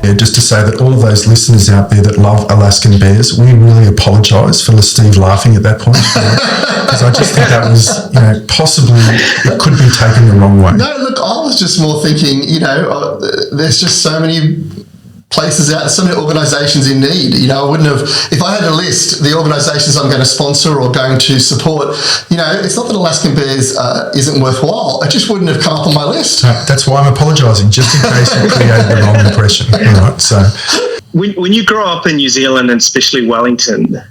Yeah, just to say that all of those listeners out there that love Alaskan bears, we really apologise for Steve laughing at that point, because I just think that was, possibly it could be taken the wrong way. No, look, I was just more thinking, there's just so many places out, so many organisations in need. I wouldn't have, if I had to list the organisations I'm going to sponsor or going to support, it's not that Alaskan Bears isn't worthwhile. It just wouldn't have come up on my list. That's why I'm apologising, just in case you created the wrong impression. All right, so when you grow up in New Zealand, and especially Wellington,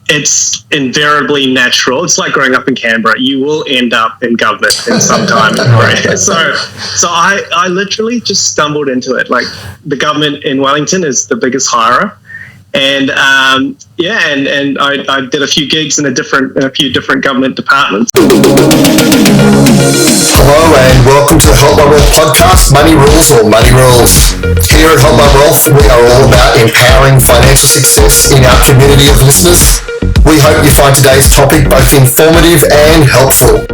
it's invariably natural. It's like growing up in Canberra. You will end up in government in some time in your career. So I literally just stumbled into it. Like, the government in Wellington is the biggest hirer. And I did a few gigs in a few different government departments. Hello and welcome to the Help My Wealth podcast, Money Rules or Money Rules. Here at Help My Wealth, we are all about empowering financial success in our community of listeners. We hope you find today's topic both informative and helpful.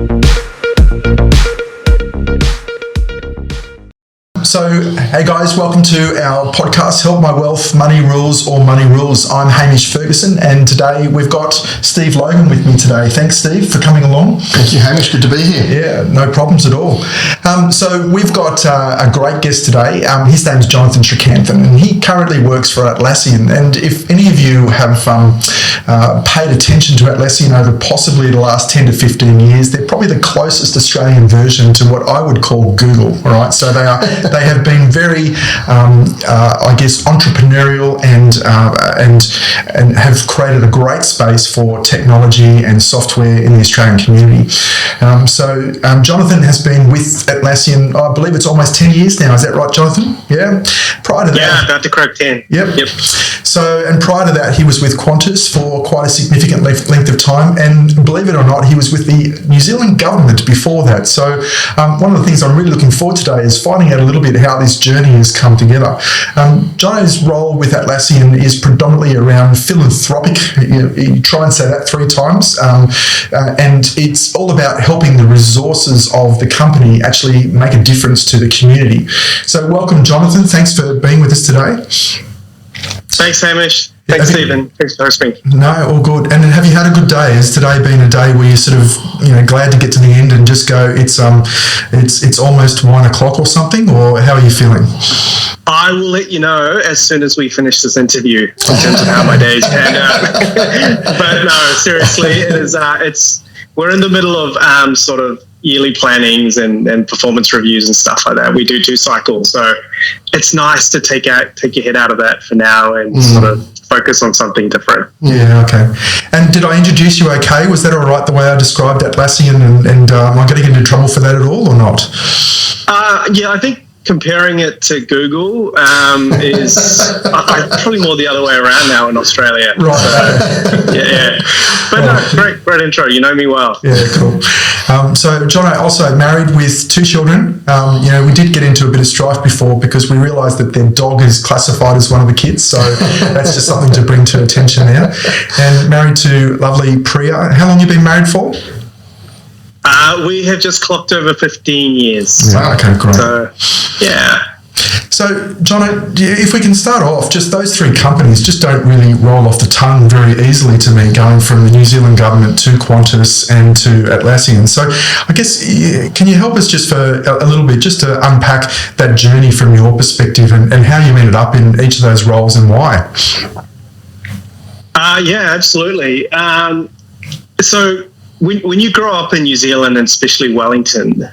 So, hey guys, welcome to our podcast, Help My Wealth, Money Rules or Money Rules. I'm Hamish Ferguson, and today we've got Steve Logan with me today. Thanks, Steve, for coming along. Thank you, Hamish. Good to be here. Yeah, no problems at all. So we've got a great guest today. His name's Jonathan Srikanthan, and he currently works for Atlassian. And if any of you have paid attention to Atlassian over possibly the last 10 to 15 years, they're probably the closest Australian version to what I would call Google. All right, so they have been very, entrepreneurial and have created a great space for technology and software in the Australian community. So Jonathan has been with Atlassian, I believe it's almost 10 years now. Is that right, Jonathan? Yeah. Prior to that, yeah, about to correct 10. Yep. So, and prior to that, he was with Qantas for quite a significant length of time, and believe it or not, he was with the New Zealand government before that. So, one of the things I'm really looking forward to today is finding out a little bit how this journey has come together. Jono's role with Atlassian is predominantly around philanthropic. You try and say that 3 times, and it's all about helping the resources of the company actually make a difference to the community. So, welcome, Jonathan. Thanks for being with us today. Thanks, Hamish. Thanks, Stephen. Thanks for hosting. No, all good. And have you had a good day? Has today been a day where you're sort of, glad to get to the end and just go, it's almost 1 o'clock or something, or how are you feeling? I will let you know as soon as we finish this interview in terms of how my day's panned out. But no, seriously, it is. We're in the middle of sort of yearly plannings and performance reviews and stuff like that. We do 2 cycles, so it's nice to take your head out of that for now and sort of focus on something different. Yeah, okay. And did I introduce you okay? Was that all right the way I described Atlassian, and am I getting into trouble for that at all or not? Yeah, I think comparing it to Google is probably more the other way around now in Australia. Right. So, yeah. But no, great intro. You know me well. Yeah, cool. So, Jono, also married with 2 children. We did get into a bit of strife before because we realised that their dog is classified as one of the kids. So that's just something to bring to attention now. And married to lovely Priya. How long have you been married for? We have just clocked over 15 years. Yeah, okay, great. So, yeah. So, Jono, if we can start off, just those 3 companies just don't really roll off the tongue very easily to me, going from the New Zealand government to Qantas and to Atlassian. So, I guess, can you help us just for a little bit, just to unpack that journey from your perspective and how you ended up in each of those roles and why? Yeah, absolutely. So, when you grow up in New Zealand, and especially Wellington,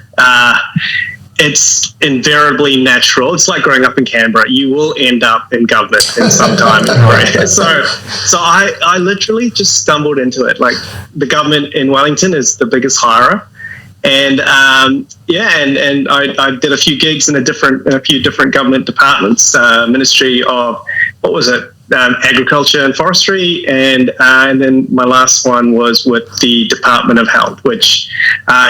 it's invariably natural. It's like growing up in Canberra. You will end up in government in some time in your career. So I literally just stumbled into it. Like, the government in Wellington is the biggest hirer. And I did a few gigs in a few different government departments, Ministry of, Agriculture and Forestry, and then my last one was with the Department of Health, which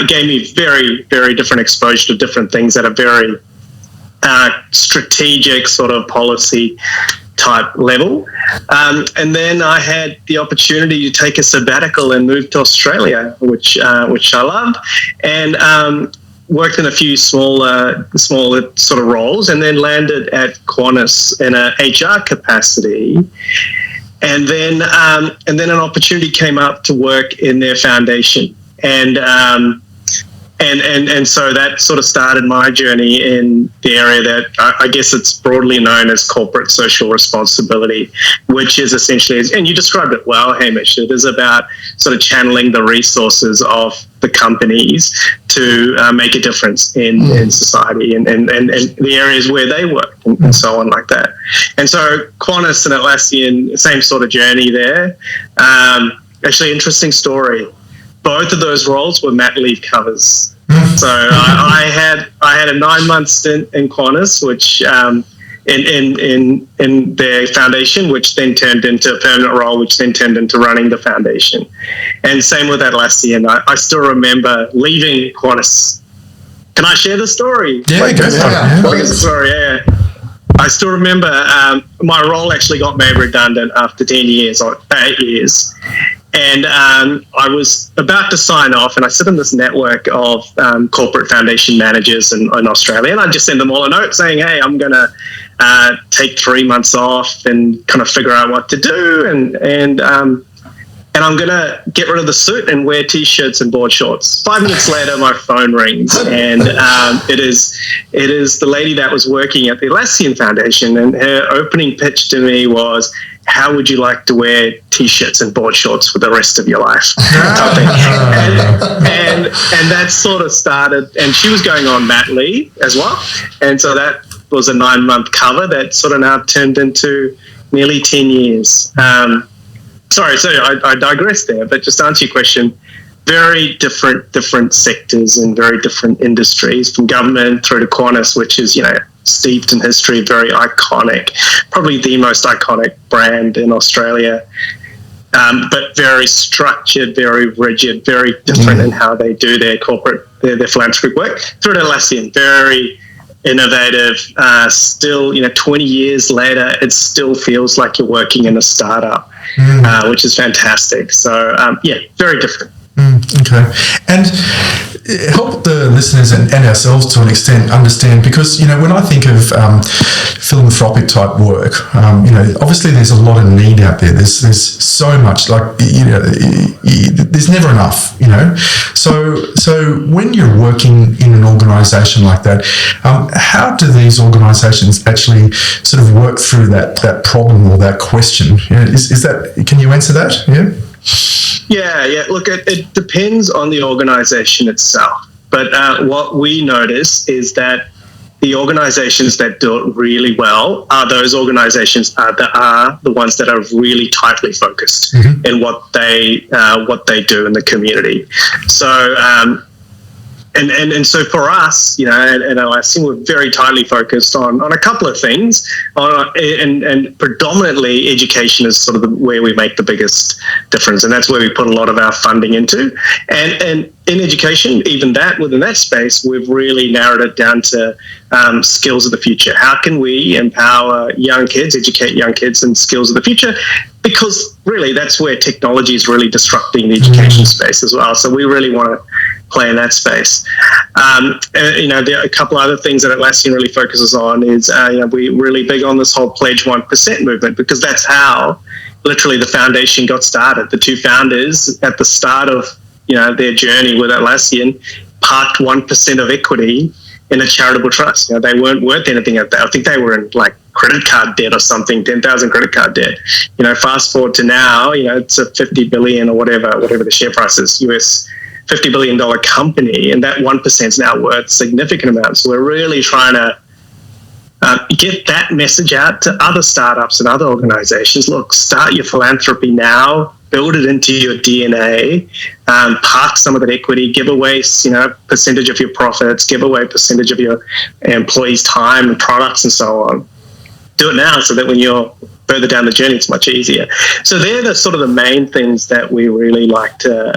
gave me very, very different exposure to different things at a very strategic sort of policy type level. And then I had the opportunity to take a sabbatical and move to Australia, which I loved. And worked in a few smaller sort of roles, and then landed at Qantas in a HR capacity. And then an opportunity came up to work in their foundation, and so that sort of started my journey in the area that I guess it's broadly known as corporate social responsibility, which is essentially, and you described it well, Hamish, it is about sort of channeling the resources of the companies to make a difference in society and the areas where they work and so on like that. And so Qantas and Atlassian, same sort of journey there. Actually, interesting story. Both of those roles were mat leave covers. So I had a 9-month stint in Qantas, which in their foundation, which then turned into a permanent role, which then turned into running the foundation. And same with Atlassian. I still remember leaving Qantas. Can I share the story? Yeah, go for it. Sorry, yeah. I still remember my role actually got made redundant after 10 years or 8 years. And I was about to sign off, and I sit in this network of corporate foundation managers in Australia, and I just send them all a note saying, hey, I'm going to take 3 months off and kind of figure out what to do, and I'm going to get rid of the suit and wear T-shirts and board shorts. 5 minutes later, my phone rings, and it is the lady that was working at the Atlassian Foundation, and her opening pitch to me was, how would you like to wear T-shirts and board shorts for the rest of your life? and that sort of started, and she was going on mat leave as well. And so that was a 9-month cover that sort of now turned into nearly 10 years. Sorry, I digressed there, but just to answer your question, very different sectors and very different industries, from government through to Qantas, which is, steeped in history, very iconic, probably the most iconic brand in Australia, but very structured, very rigid, very different in how they do their corporate, their philanthropic work. Through to Atlassian, very innovative, still, 20 years later, it still feels like you're working in a startup, which is fantastic. So, very different. Okay. And help the listeners and ourselves to an extent understand, because, when I think of philanthropic type work, obviously there's a lot of need out there. There's so much, there's never enough, So when you're working in an organisation like that, how do these organisations actually sort of work through that problem or that question? Is that, can you answer that? Yeah. Yeah. Look, it depends on the organisation itself. But what we notice is that the organisations that do it really well are those organisations that are the ones that are really tightly focused in what they do in the community. So. And so for us, at Atlassian, we're very tightly focused on a couple of things, and predominantly education is sort of where we make the biggest difference, and that's where we put a lot of our funding into. And in education, even that within that space, we've really narrowed it down to skills of the future. How can we empower young kids, educate young kids in skills of the future? Because really, that's where technology is really disrupting the education space as well. So we really want to play in that space. There are a couple other things that Atlassian really focuses on is, we're really big on this whole Pledge 1% movement, because that's how literally the foundation got started. The two founders at the start of, their journey with Atlassian parked 1% of equity in a charitable trust. They weren't worth anything at that. I think they were in credit card debt or something, 10,000 credit card debt. Fast forward to now, it's a 50 billion or whatever the share price is, US $50 billion company, and that 1% is now worth significant amounts. So we're really trying to get that message out to other startups and other organizations. Look, start your philanthropy now, build it into your DNA, park some of that equity, give away, percentage of your profits, give away percentage of your employees' time and products and so on. Do it now so that when you're further down the journey, it's much easier. So they're the sort of the main things that we really like to,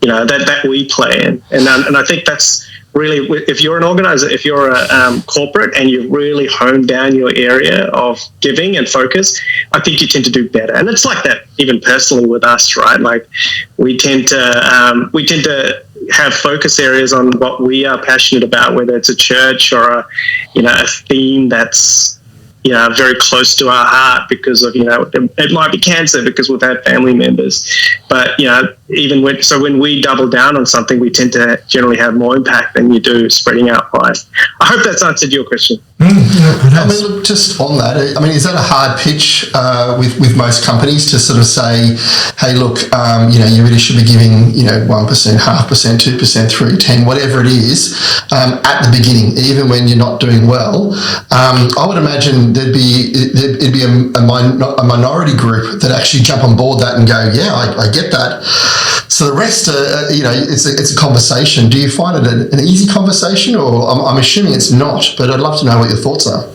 that we play in. And I think that's really, if you're an organizer, if you're a corporate and you've really honed down your area of giving and focus, I think you tend to do better. And it's like that even personally with us, right? We tend to have focus areas on what we are passionate about, whether it's a church or a theme that's very close to our heart because of, it might be cancer because we've had family members. But, even when we double down on something, we tend to generally have more impact than you do spreading out wide. I hope that's answered your question. I mean, look, just on that, is that a hard pitch with most companies to sort of say, hey, look, you really should be giving, 1%, 0.5%, 2%, 3, 10, whatever it is, at the beginning, even when you're not doing well. I would imagine it'd be a minority group that actually jump on board that and go, yeah, I get that. So the rest, it's a conversation. Do you find it an easy conversation, or I'm assuming it's not? But I'd love to know what your thoughts are.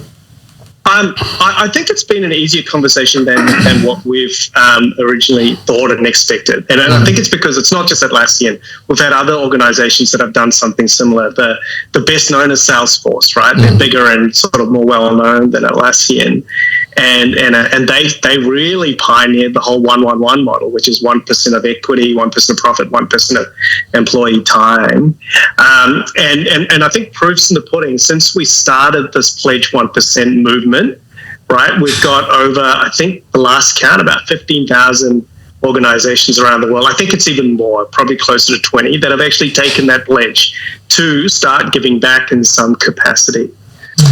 I think it's been an easier conversation than what we've originally thought and expected. And I think it's because it's not just Atlassian. We've had other organizations that have done something similar. The best known is Salesforce, right? They're bigger and sort of more well-known than Atlassian. And they really pioneered the whole 1-1-1 model, which is 1% of equity, 1% of profit, 1% of employee time. And I think proof's in the pudding. Since we started this Pledge 1% movement, right, we've got over, I think the last count, about 15,000 organizations around the world. I think it's even more, probably closer to 20, that have actually taken that pledge to start giving back in some capacity.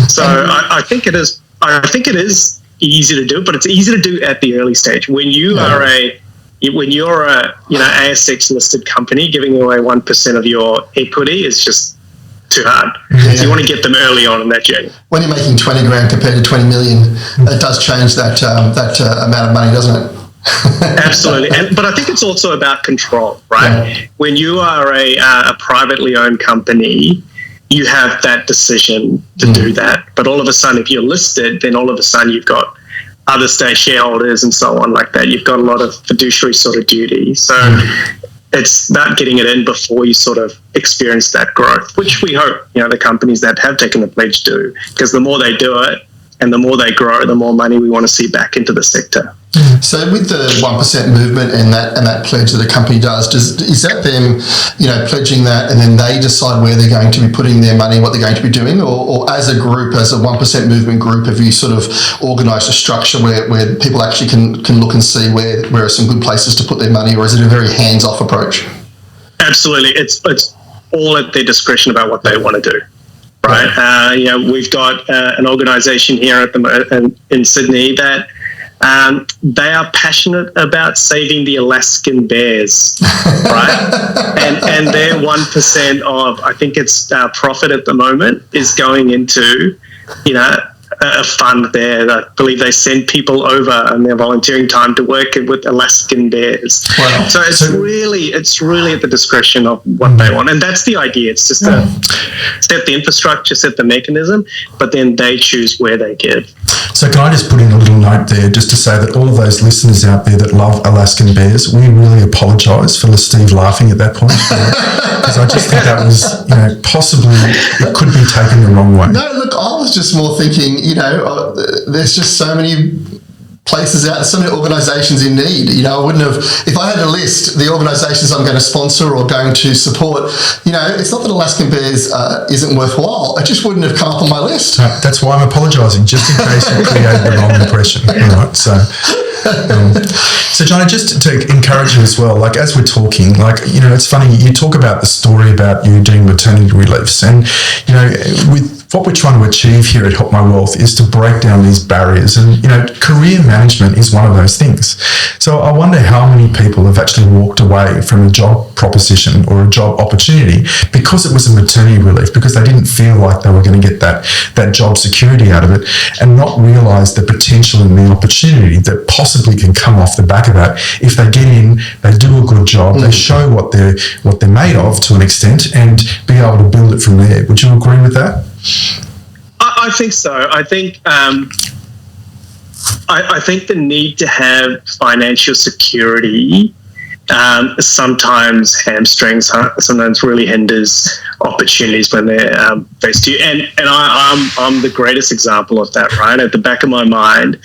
So I think it is easy to do, but it's easy to do at the early stage. When you're a ASX listed company, giving away 1% of your equity is just too hard. So you want to get them early on in that journey. When you're making 20 grand compared to 20 million, it does change that amount of money, doesn't it? Absolutely. But I think it's also about control, right? Yeah. When you are a privately owned company, you have that decision to do that. But all of a sudden, if you're listed, then all of a sudden you've got other state shareholders and so on like that. You've got a lot of fiduciary sort of duty. So it's about getting it in before you sort of experience that growth, which we hope, the companies that have taken the pledge do, because the more they do it and the more they grow, the more money we want to see back into the sector. So with the 1% movement and that pledge that a company does, is that them, pledging that and then they decide where they're going to be putting their money, what they're going to be doing, or as a group, as a 1% movement group, have you sort of organised a structure where people actually can look and see where are some good places to put their money, or is it a very hands-off approach? Absolutely, it's all at their discretion about what they want to do. Right, we've got an organisation here in Sydney that they are passionate about saving the Alaskan bears, right? and their 1% of, I think it's profit at the moment, is going into, a fund there. I believe they send people over and they're volunteering time to work with Alaskan bears. Wow. So it's really at the discretion of what they want. And that's the idea. It's just to set the infrastructure, set the mechanism, but then they choose where they give. So can I just put in a little note there just to say that all of those listeners out there that love Alaskan bears, we really apologise for Steve laughing at that point, because I just think that was, possibly it could be taken the wrong way. No, look, I was just more thinking, there's just so many places out, so many organisations in need. I wouldn't have, if I had a list, the organisations I'm going to sponsor or going to support, it's not that Alaskan Bears isn't worthwhile. It just wouldn't have come up on my list. No, that's why I'm apologising, just in case you created the wrong impression. All right, so Johnny, just to encourage you as well, like as we're talking, it's funny, you talk about the story about you doing maternity reliefs, and, with what we're trying to achieve here at Help My Wealth is to break down these barriers, and career management is one of those things. So I wonder how many people have actually walked away from a job proposition or a job opportunity because it was a maternity relief, because they didn't feel like they were going to get that job security out of it, and not realise the potential and the opportunity that possibly can come off the back of that if they get in, they do a good job, they show what they're made of to an extent, and be able to build it from there. Would you agree with that? I think so. I think I think the need to have financial security sometimes hamstrings, sometimes really hinders opportunities when they're faced to you. And I'm the greatest example of that, right? At the back of my mind,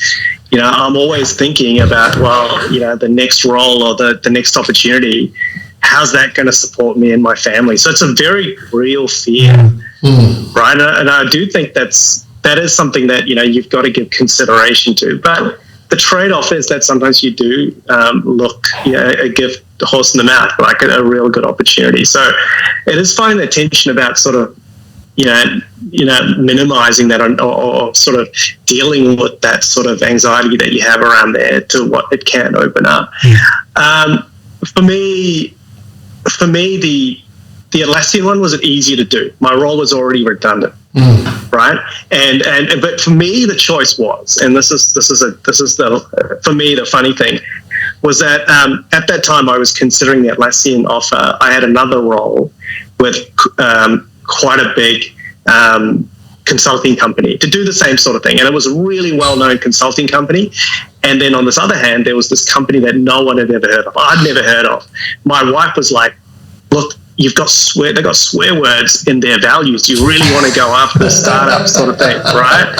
I'm always thinking about, the next role or the next opportunity. how's that going to support me and my family? So it's a very real fear, right? And I do think that is something that, you've got to give consideration to. But the trade-off is that sometimes you do give the horse in the mouth, like a real good opportunity. So it is finding the tension about sort of, minimizing that or sort of dealing with that sort of anxiety that you have around there to what it can open up. For me, the Atlassian one was easier to do. My role was already redundant, right? And but for me, the choice was, and this is for me the funny thing was that at that time I was considering the Atlassian offer. I had another role with quite a big consulting company to do the same sort of thing, and it was a really well-known consulting company. And then on this other hand, there was this company that no one had ever heard of. I'd never heard of. My wife was like, "Look, they got swear words in their values. You really want to go after the startup sort of thing, right?"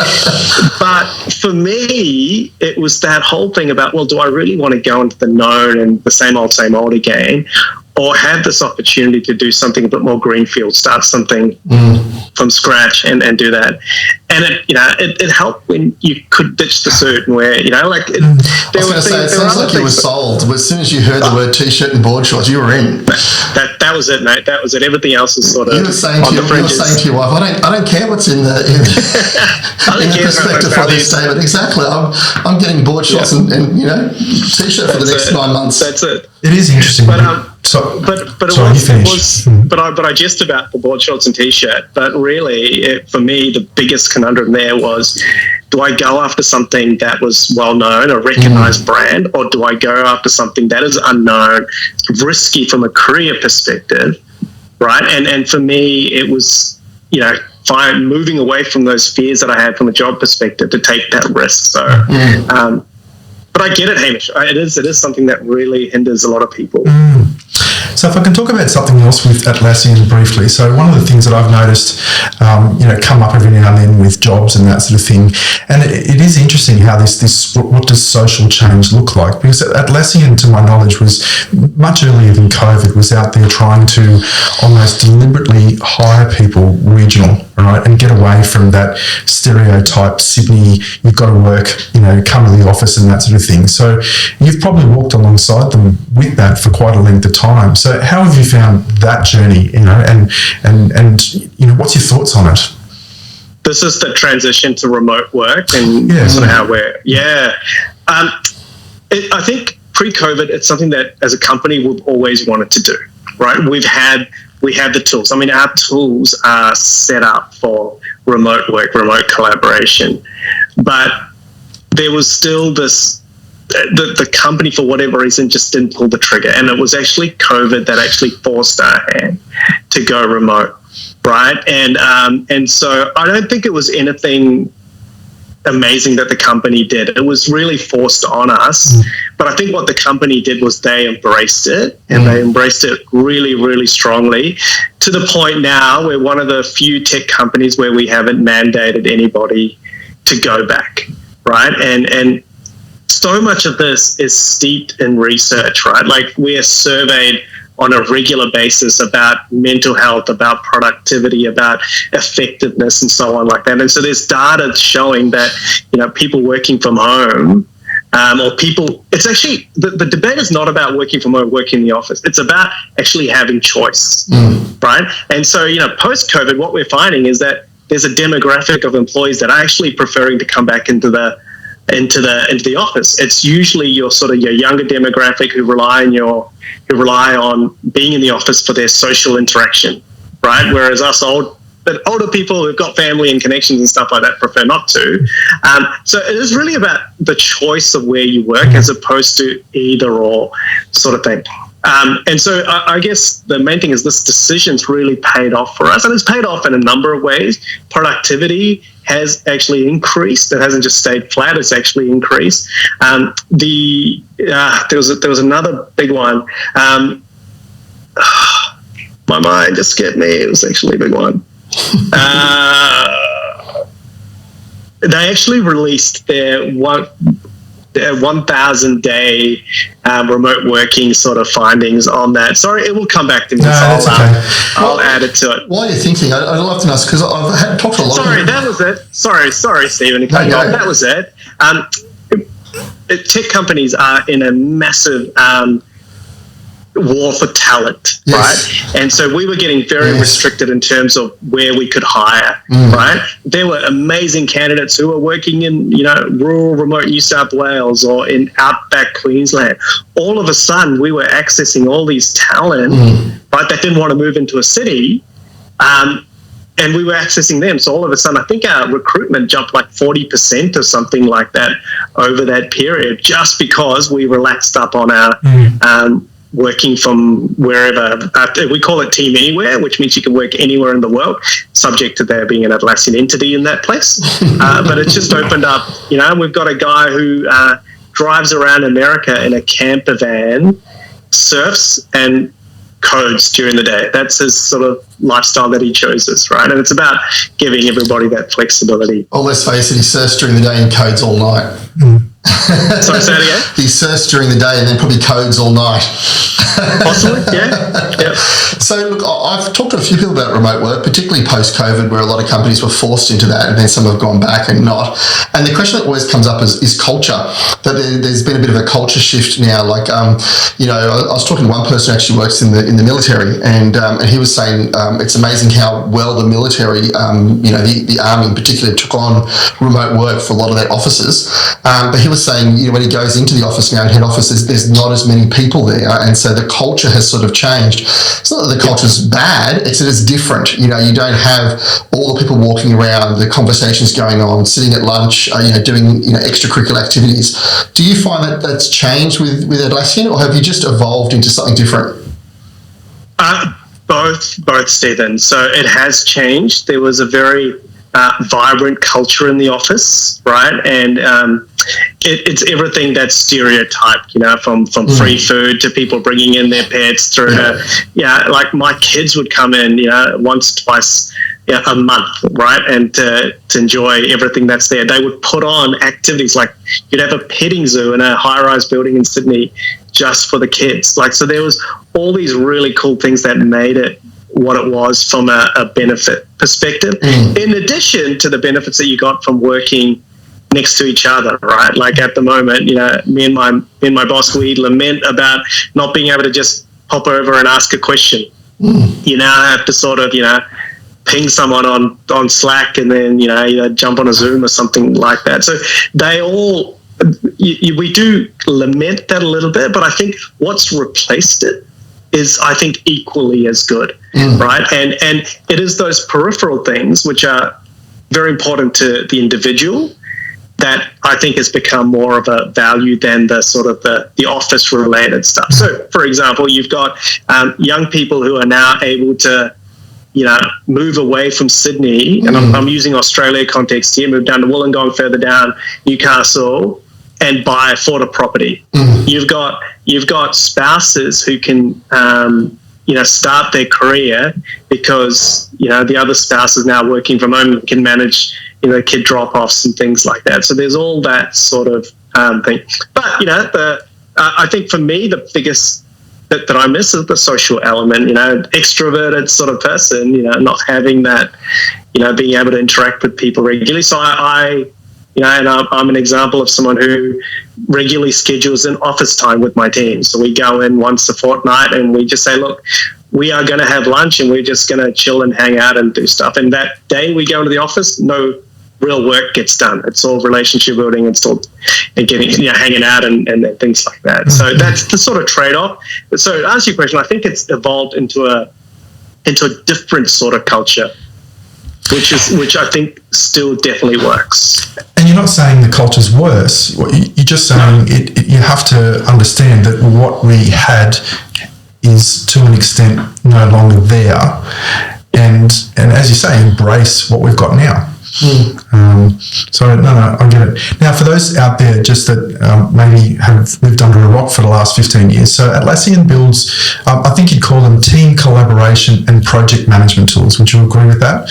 But for me, it was that whole thing about, well, do I really want to go into the known and the same old again, or have this opportunity to do something a bit more greenfield, start something from scratch and do that. And it helped when you could ditch the suit and wear, it sounds like you were sold. As soon as you heard the word t-shirt and board shorts, you were in. That was it, mate. That was it. Everything else is sort of you were saying to your wife, I don't care what's in the perspective for this statement. Exactly. I'm getting board shorts and t-shirt for the next 9 months. That's it. It is interesting. But I jest about the board shorts and t-shirt, but really, for me, the biggest conundrum there was, do I go after something that was well-known, a recognized brand, or do I go after something that is unknown, risky from a career perspective, right? And for me, it was, moving away from those fears that I had from a job perspective to take that risk. So, but I get it, Hamish. It is something that really hinders a lot of people. So if I can talk about something else with Atlassian briefly. So one of the things that I've noticed, come up every now and then with jobs and that sort of thing, and it is interesting how what does social change look like? Because Atlassian, to my knowledge, was much earlier than COVID, was out there trying to almost deliberately hire people regional, right, and get away from that stereotype Sydney, you've got to work, come to the office and that sort of thing. So you've probably walked alongside them with that for quite a length of time. So how have you found that journey, and what's your thoughts on it? This is the transition to remote work and sort of how we're, I think pre-COVID, it's something that as a company we've always wanted to do, right? We have the tools. I mean, our tools are set up for remote work, remote collaboration, but there was still this, the company, for whatever reason, just didn't pull the trigger. And it was actually COVID that actually forced our hand to go remote, right? And so I don't think it was anything amazing that the company did. It was really forced on us. But I think what the company did was they embraced it, and they embraced it really, really strongly, to the point now we're one of the few tech companies where we haven't mandated anybody to go back, right? And so much of this is steeped in research, right? Like, we are surveyed on a regular basis about mental health, about productivity, about effectiveness, and so on like that. And so there's data showing that, people working from home, it's actually, the debate is not about working from home, working in the office. It's about actually having choice, right? And so, post-COVID, what we're finding is that there's a demographic of employees that are actually preferring to come back into the office. It's usually your younger demographic who rely on being in the office for their social interaction, right? Whereas us older people who've got family and connections and stuff like that prefer not to. So it is really about the choice of where you work as opposed to either or sort of thing. And so I guess the main thing is this decision's really paid off for us, and it's paid off in a number of ways. Productivity has actually increased. It hasn't just stayed flat, it's actually increased. There was another big one. My mind just skipped me. It was actually a big one. They actually released their 1,000 day remote working sort of findings on that. Sorry, it will come back to me. No, that's okay. I'll add it to it. While you're thinking, I'd love to ask, because I've talked to a lot Sorry, of... that was it. Sorry, Stephen. No. That was it. Tech companies are in a massive war for talent, yes. right? And so we were getting very restricted in terms of where we could hire, right? There were amazing candidates who were working in, rural, remote New South Wales or in outback Queensland. All of a sudden, we were accessing all these talent, right, that didn't want to move into a city, and we were accessing them. So all of a sudden, I think our recruitment jumped like 40% or something like that over that period, just because we relaxed up on our working from wherever. We call it Team Anywhere, which means you can work anywhere in the world, subject to there being an Atlassian entity in that place. But it's just opened up. We've got a guy who drives around America in a camper van, surfs, and codes during the day. That's his sort of lifestyle that he chooses, right? And it's about giving everybody that flexibility. Oh, let's face it, he surfs during the day and codes all night. Sorry, say it again? He surfs during the day and then probably codes all night. Possibly, yeah. Yep. So, look, I've talked to a few people about remote work, particularly post-COVID, where a lot of companies were forced into that, and then some have gone back and not. And the question that always comes up is culture. That there's been a bit of a culture shift now. Like, I was talking to one person who actually works in the military, and he was saying it's amazing how well the military, the army in particular, took on remote work for a lot of their officers. But he was saying, when he goes into the office now, in head office, there's not as many people there, and so the culture has sort of changed. It's not that the culture's bad, it's that it's different. You don't have all the people walking around, the conversations going on, sitting at lunch, doing extracurricular activities. Do you find that that's changed with Atlassian, or have you just evolved into something different? Both, Stephen. So it has changed. There was a very vibrant culture in the office, right? And it's everything that's stereotyped, from free food to people bringing in their pets through like my kids would come in, once, twice a month, right? And to enjoy everything that's there. They would put on activities like you'd have a petting zoo in a high-rise building in Sydney just for the kids. Like, so there was all these really cool things that made it what it was from a benefit perspective, in addition to the benefits that you got from working next to each other, right? Like at the moment, me and my boss, we lament about not being able to just pop over and ask a question. You now have to sort of, ping someone on Slack and then, jump on a Zoom or something like that. So they all, we do lament that a little bit, but I think what's replaced it is, I think, equally as good, right? And it is those peripheral things which are very important to the individual that I think has become more of a value than the sort of the office related stuff. So, for example, you've got young people who are now able to, move away from Sydney, and I'm using Australia context here, move down to Wollongong, further down, Newcastle, and afford a property. You've got spouses who can start their career because the other spouse is now working from home and can manage kid drop-offs and things like that. So there's all that sort of thing. But I think for me the biggest that I miss is the social element. Extroverted sort of person. Not having that. Being able to interact with people regularly. So and I'm an example of someone who regularly schedules an office time with my team. So we go in once a fortnight and we just say, look, we are going to have lunch and we're just going to chill and hang out and do stuff. And that day we go into the office, no real work gets done. It's all relationship building and getting, hanging out and things like that. So that's the sort of trade-off. So to answer your question, I think it's evolved into a different sort of culture, which I think still definitely works. And you're not saying the culture's worse. You're just saying you have to understand that what we had is to an extent no longer there. And as you say, embrace what we've got now. So no, I get it. Now, for those out there just that maybe have lived under a rock for the last 15 years, so Atlassian builds, I think you'd call them team collaboration and project management tools. Would you agree with that?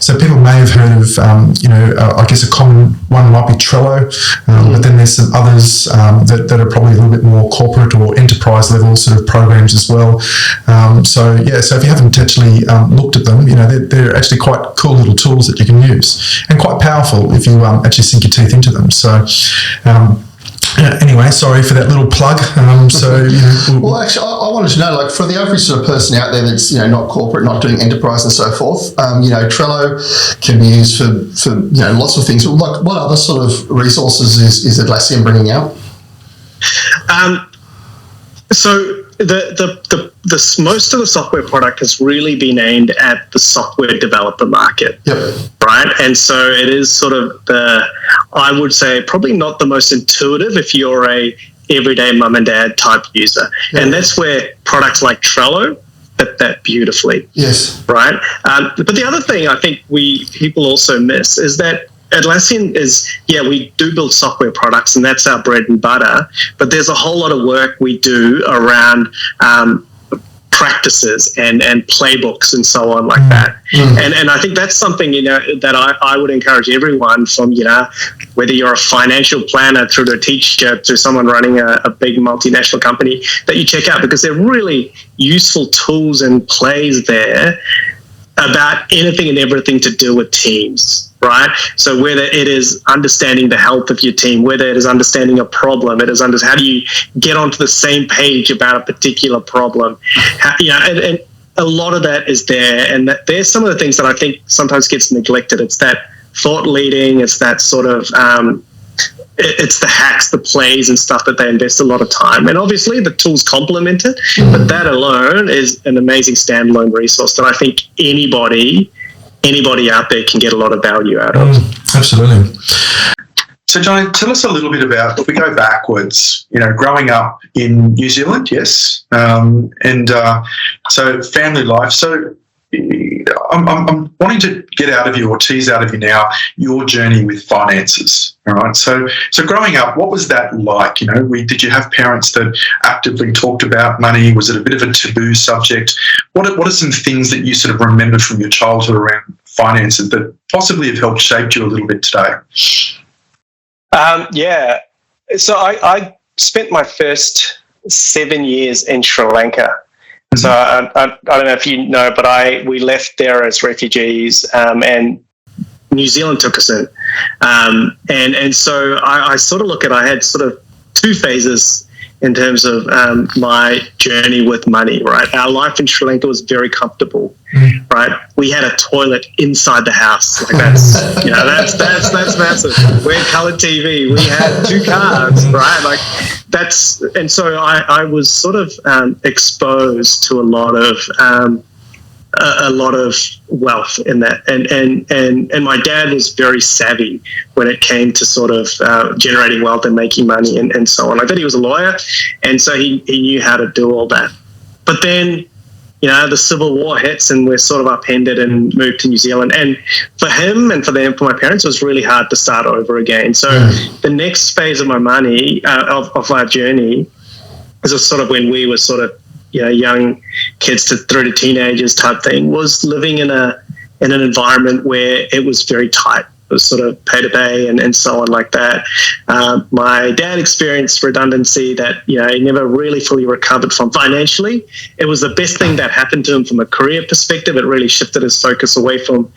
So people may have heard of, I guess a common one might be Trello, but then there's some others that are probably a little bit more corporate or enterprise level sort of programs as well. So if you haven't actually looked at them, they're actually quite cool little tools that you can use, and quite powerful if you actually sink your teeth into them. So anyway, sorry for that little plug. Well, actually, I wanted to know, like, for the average sort of person out there that's not corporate, not doing enterprise and so forth, Trello can be used for lots of things. Like, what other sort of resources is Atlassian bringing out? So the most of the software product has really been aimed at the software developer market, right? And so it is sort of I would say probably not the most intuitive if you're a everyday mum and dad type user, and that's where products like Trello fit that beautifully. Yes, right. But the other thing I think people also miss is that Atlassian is, we do build software products and that's our bread and butter, but there's a whole lot of work we do around practices and playbooks and so on like that. And I think that's something, that I would encourage everyone from, whether you're a financial planner through to a teacher to someone running a big multinational company, that you check out, because they're really useful tools and plays there about anything and everything to do with teams, right? So whether it is understanding the health of your team, whether it is understanding a problem, it is how do you get onto the same page about a particular problem, and a lot of that is there. And there's some of the things that I think sometimes gets neglected. It's that thought leading, it's that sort of it's the hacks, the plays and stuff that they invest a lot of time. And obviously the tools complement it, but that alone is an amazing standalone resource that I think anybody out there can get a lot of value out of. Absolutely. So, Johnny, tell us a little bit about, if we go backwards, growing up in New Zealand, yes, so family life. So I'm wanting to get out of you, or tease out of you now, your journey with finances. All right. So growing up, what was that like? Did you have parents that actively talked about money? Was it a bit of a taboo subject? What are some things that you sort of remember from your childhood around finances that possibly have helped shape you a little bit today? So I spent my first 7 years in Sri Lanka. So I don't know if you know, but we left there as refugees, and New Zealand took us in. And so I sort of I had sort of two phases in terms of my journey with money, right? Our life in Sri Lanka was very comfortable, right? We had a toilet inside the house. Like that's massive. We had colored TV. We had 2 cars, right? Like and so I was sort of exposed to a lot of wealth in that, and my dad was very savvy when it came to sort of generating wealth and making money and so on. Like that, he was a lawyer, and so he knew how to do all that. But then, the Civil War hits, and we're sort of upended and moved to New Zealand. And for him and for my parents, it was really hard to start over again. So the next phase of my money of our journey is sort of when we were sort of young kids through to teenagers type thing, was living in an environment where it was very tight. It was sort of pay to pay and so on like that. My dad experienced redundancy that he never really fully recovered from financially. It was the best thing that happened to him from a career perspective. It really shifted his focus away from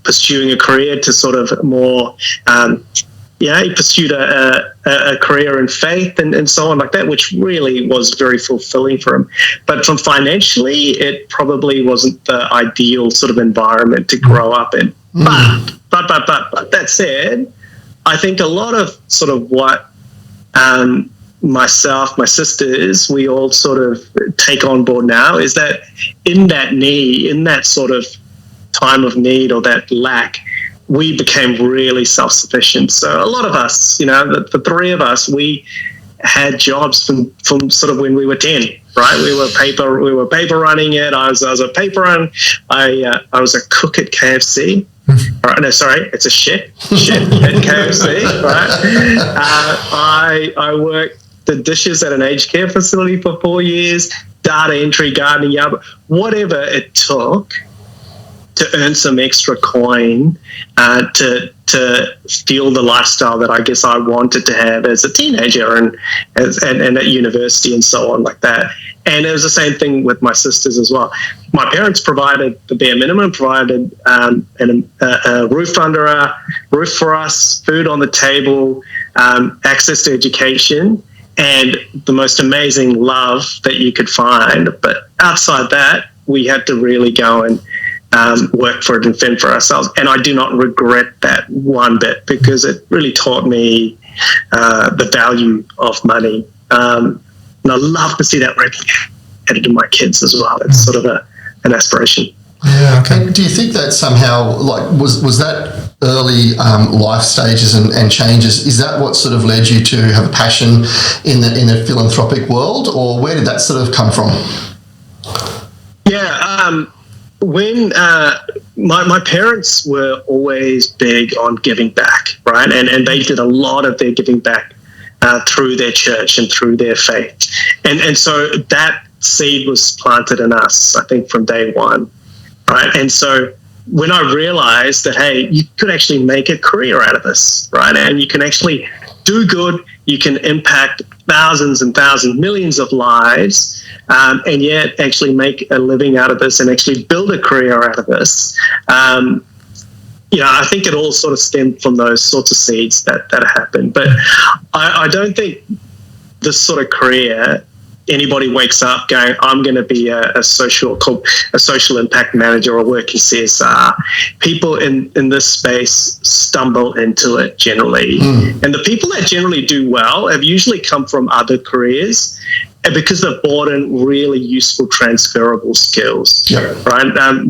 pursuing a career to sort of more he pursued a career in faith and so on like that, which really was very fulfilling for him. But from financially, it probably wasn't the ideal sort of environment to grow up in. But that said, I think a lot of sort of what myself, my sisters, we all sort of take on board now is that in that sort of time of need or that lack, we became really self-sufficient. So a lot of us, the 3 of us, we had jobs from sort of when we were 10. right? We were paper running it. I was a paper run. I was a cook at KFC. Right, no, sorry, it's a chef at KFC, right? I worked the dishes at an aged care facility for 4 years, data entry, gardening, yard, whatever it took to earn some extra coin to fuel the lifestyle that I guess I wanted to have as a teenager and at university and so on like that. And it was the same thing with my sisters as well. My parents provided the bare minimum, provided a roof under our roof for us, food on the table, access to education, and the most amazing love that you could find. But outside that, we had to really go and work for it and fend for ourselves. And I do not regret that one bit, because it really taught me the value of money. And I love to see that replicated in my kids as well. It's sort of an aspiration. Yeah, okay. And do you think that somehow, like, was that early life stages and changes, is that what sort of led you to have a passion in the philanthropic world, or where did that sort of come from? Yeah, when my parents were always big on giving back, right? And they did a lot of their giving back through their church and through their faith. And so that seed was planted in us, I think, from day one, right? And so when I realized that, hey, you could actually make a career out of this, right? And you can actually do good, you can impact thousands and thousands, millions of lives, and yet actually make a living out of this and actually build a career out of this. I think it all sort of stemmed from those sorts of seeds that happened. But I don't think this sort of career, anybody wakes up going, I'm going to be a social impact manager or work in CSR. People in this space stumble into it generally. And the people that generally do well have usually come from other careers, and because they've brought in really useful transferable skills. Yep. Right? I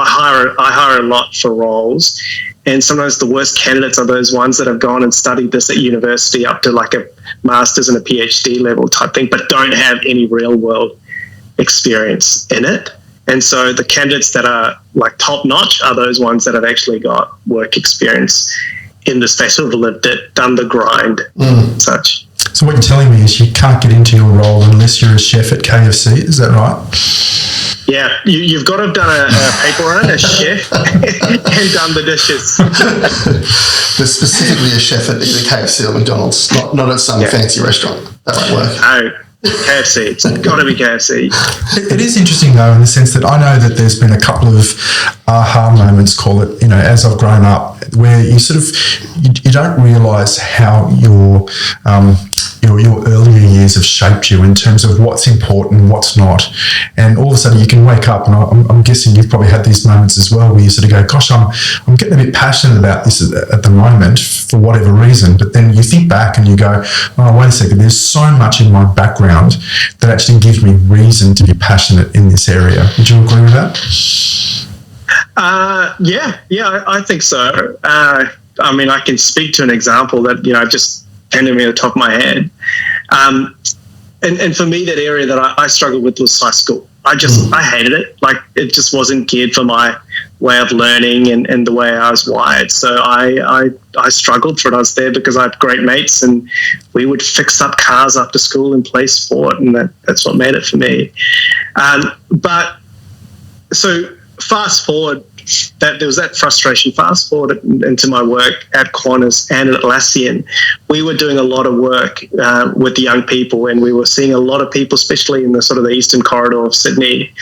hire a lot for roles, and sometimes the worst candidates are those ones that have gone and studied this at university up to like a master's and a PhD level type thing, but don't have any real world experience in it. And so the candidates that are like top notch are those ones that have actually got work experience in the space, sort of lived it, done the grind, such. So what you're telling me is you can't get into your role unless you're a chef at KFC, is that right? Yeah, you've got to have done a paper run, a chef, and done the dishes. But specifically a chef at either KFC or McDonald's, not at some fancy restaurant. That won't work. No, KFC. It's got to be KFC. It is interesting, though, in the sense that I know that there's been a couple of aha moments, call it, as I've grown up, where you sort of, you don't realise how your earlier years have shaped you in terms of what's important, what's not. And all of a sudden you can wake up, and I'm guessing you've probably had these moments as well, where you sort of go, gosh, I'm getting a bit passionate about this at the moment for whatever reason. But then you think back and you go, oh, wait a second, there's so much in my background that actually gives me reason to be passionate in this area. Would you agree with that? Yeah, I think so. I mean, I can speak to an example that, just came to me at the top of my head. And for me, that area that I struggled with was high school. I hated it. Like, it just wasn't geared for my way of learning and the way I was wired. So I struggled for it. I was there because I had great mates, and we would fix up cars after school and play sport, and that's what made it for me. But so fast forward, that there was that frustration. Fast forward into my work at Qantas and at Atlassian, we were doing a lot of work with young people, and we were seeing a lot of people, especially in the sort of the eastern corridor of Sydney,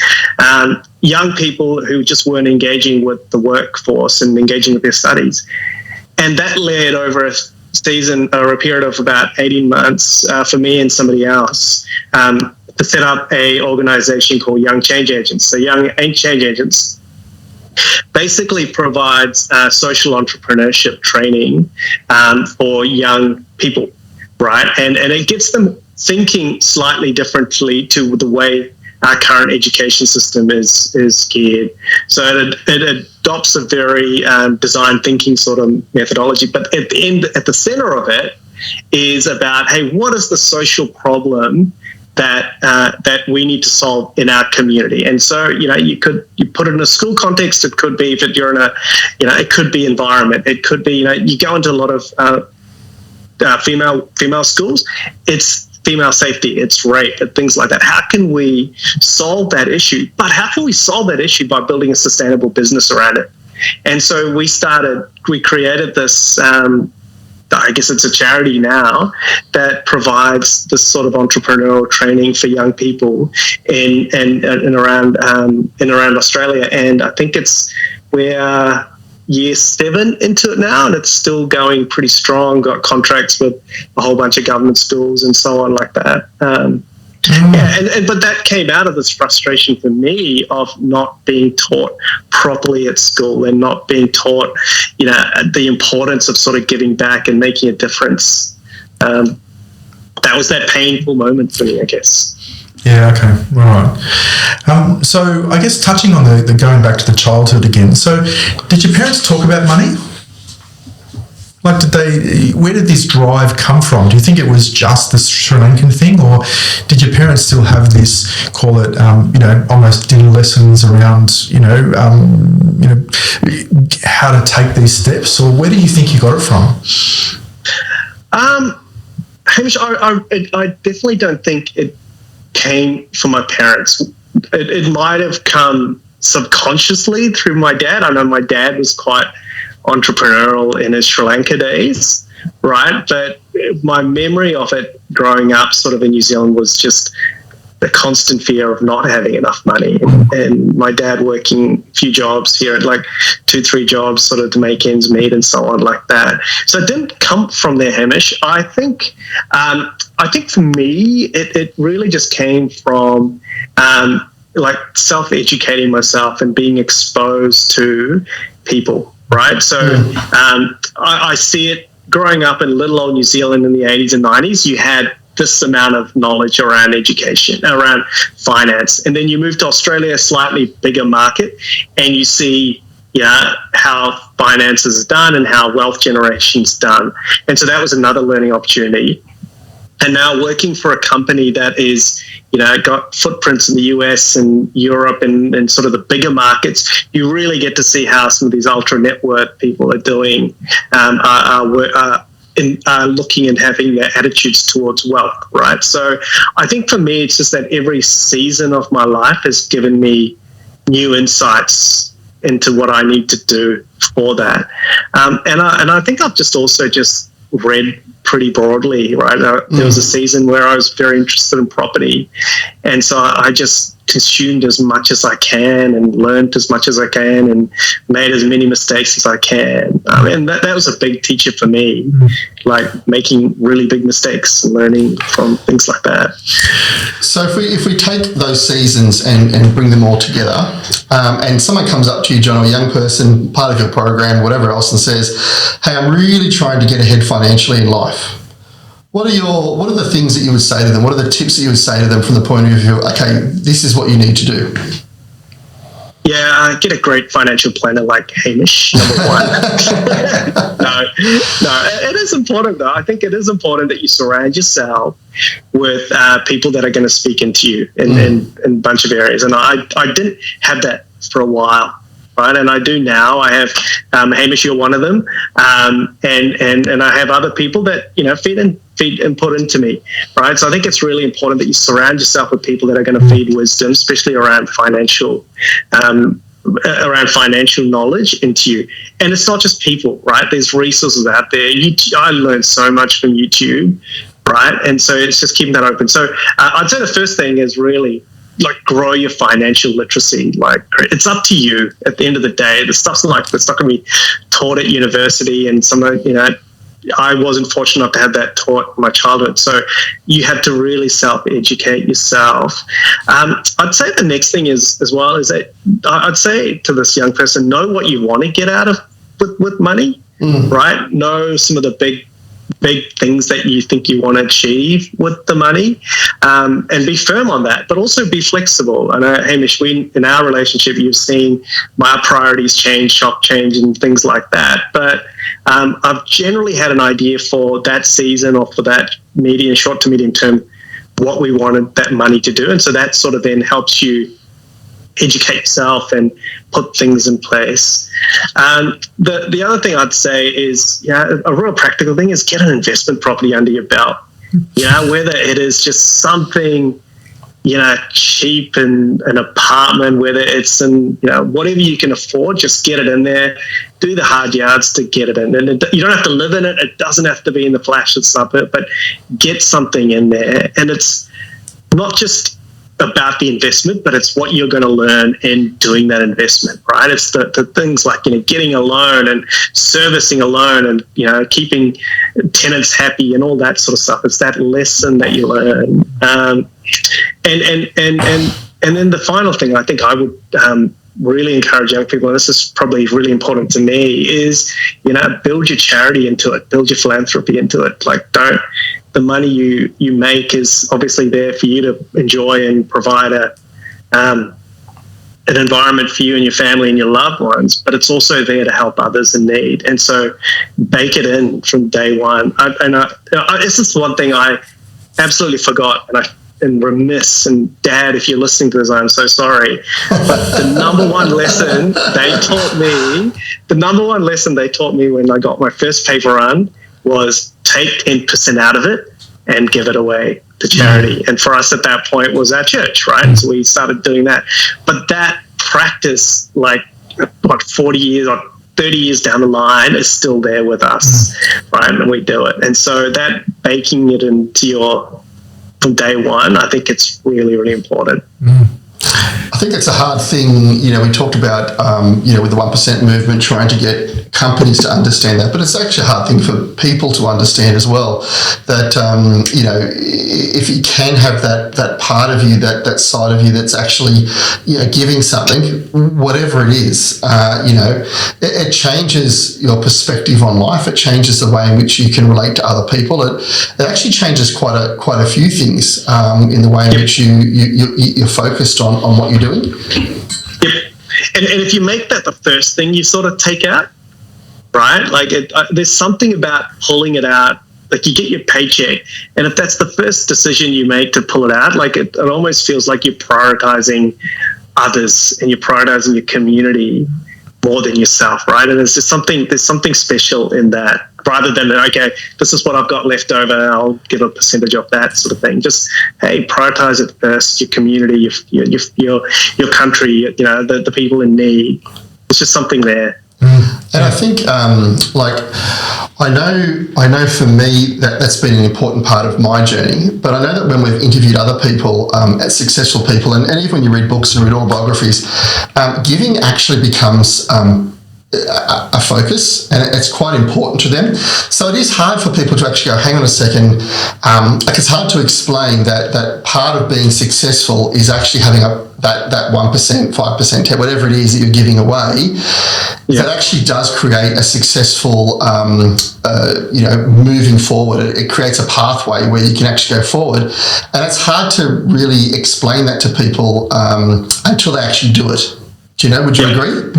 young people who just weren't engaging with the workforce and engaging with their studies. And that led over a season or a period of about 18 months for me and somebody else to set up a organization called Young Change Agents. So Young Change Agents basically provides social entrepreneurship training for young people, right? And it gets them thinking slightly differently to the way our current education system is geared. So it adopts a very design thinking sort of methodology, but at the center of it is about, hey, what is the social problem that we need to solve in our community. And so, you put it in a school context. It could be that you're in it could be environment. It could be, you go into a lot of female schools. It's female safety, it's rape, and things like that. How can we solve that issue? But how can we solve that issue by building a sustainable business around it? And so we created this, I guess it's a charity now that provides this sort of entrepreneurial training for young people in around Australia. And I think we're year 7 into it now, and it's still going pretty strong. Got contracts with a whole bunch of government schools and so on like that. But that came out of this frustration for me of not being taught properly at school and not being taught, the importance of sort of giving back and making a difference. That was that painful moment for me, I guess. Yeah, okay, right. So I guess touching on the going back to the childhood again, so did your parents talk about money? Like, where did this drive come from? Do you think it was just the Sri Lankan thing, or did your parents still have this, call it, almost dinner lessons around, how to take these steps, or where do you think you got it from? Hamish, I definitely don't think it came from my parents. It might have come subconsciously through my dad. I know my dad was quite entrepreneurial in his Sri Lanka days, right? But my memory of it growing up sort of in New Zealand was just the constant fear of not having enough money, and my dad working a few jobs here, like 2-3 jobs sort of to make ends meet and so on like that. So it didn't come from there, Hamish. I think for me, it really just came from like self-educating myself and being exposed to people, right? So I see it growing up in little old New Zealand in the 80s and 90s. You had this amount of knowledge around education, around finance. And then you move to Australia, a slightly bigger market, and you see how finance is done and how wealth generation is done. And so that was another learning opportunity. And now working for a company that is, got footprints in the US and Europe and sort of the bigger markets, you really get to see how some of these ultra net worth people are doing, are looking and having their attitudes towards wealth, right? So I think for me, it's just that every season of my life has given me new insights into what I need to do for that. And I think I've just also read pretty broadly, right? There was a season where I was very interested in property, and so I just consumed as much as I can and learned as much as I can and made as many mistakes as I can. And that was a big teacher for me, like making really big mistakes and learning from things like that. So if we take those seasons and bring them all together, and someone comes up to you, John, or a young person, part of your program, whatever else, and says, hey, I'm really trying to get ahead financially in life. What are the things that you would say to them? What are the tips that you would say to them from the point of view, okay, this is what you need to do? Yeah, get a great financial planner like Hamish, number one. No, it is important though. I think it is important that you surround yourself with people that are going to speak into you in a bunch of areas. And I didn't have that for a while. Right, and I do now. I have Hamish, you're one of them, and I have other people that feed input into me. Right, so I think it's really important that you surround yourself with people that are going to feed wisdom, especially around financial knowledge into you. And it's not just people, right? There's resources out there. I learned so much from YouTube, right? And so it's just keeping that open. So I'd say the first thing is really grow your financial literacy. It's up to you at the end of the day. The stuff's it's not going to be taught at university, and I wasn't fortunate enough to have that taught in my childhood. So you have to really self-educate yourself. I'd say the next thing is that I'd say to this young person, know what you want to get out of with money, right? Know some of the big things that you think you want to achieve with the money, and be firm on that, but also be flexible. I know, Hamish, in our relationship, you've seen my priorities change, shop change, and things like that. But I've generally had an idea for that season or for that short to medium term what we wanted that money to do. And so that sort of then helps you educate yourself and put things in place. The other thing I'd say is, a real practical thing is get an investment property under your belt. Whether it is just something, cheap in an apartment, whether it's in, whatever you can afford, just get it in there. Do the hard yards to get it in. And you don't have to live in it. It doesn't have to be in the flashy suburb, but get something in there. And it's not just about the investment, but it's what you're going to learn in doing that investment, right? It's the things like, getting a loan and servicing a loan and, keeping tenants happy and all that sort of stuff. It's that lesson that you learn. And then the final thing I think I would really encourage young people, and this is probably really important to me, is, build your charity into it, build your philanthropy into it. Like, the money you make is obviously there for you to enjoy and provide an environment for you and your family and your loved ones, but it's also there to help others in need. And so bake it in from day one. This is one thing I absolutely forgot, and remiss, and Dad, if you're listening to this, I'm so sorry. But the number one lesson they taught me when I got my first paper run was take 10% out of it and give it away to charity. And for us at that point was our church, right? So we started doing that. But that practice, 40 years or 30 years down the line, is still there with us, right? And we do it. And so that baking it into from day one, I think it's really, really important. I think it's a hard thing, we talked about, with the 1% movement, trying to get companies to understand that, but it's actually a hard thing for people to understand as well, that, if you can have that part of you, that side of you that's actually, giving something, whatever it is, it changes your perspective on life. It changes the way in which you can relate to other people. It actually changes quite a few things in the way in which you're focused on what you're doing. Yep. And if you make that the first thing you sort of take out, right? There's something about pulling it out. Like, you get your paycheck, and if that's the first decision you make to pull it out, it almost feels like you're prioritizing others and you're prioritizing your community more than yourself, right? And there's something special in that, rather than, okay, this is what I've got left over, I'll give a percentage of that sort of thing. Just, hey, prioritize it first, your community, your country, the people in need. It's just something there. And I think, I know for me that's been an important part of my journey, but I know that when we've interviewed other people, successful people, and even when you read books and read autobiographies, giving actually becomes a focus, and it's quite important to them. So it is hard for people to actually go, hang on a second, it's hard to explain that part of being successful is actually having that 1%, 5%, whatever it is that you're giving away, that actually does create a successful, moving forward. It creates a pathway where you can actually go forward. And it's hard to really explain that to people until they actually do it. Would you agree?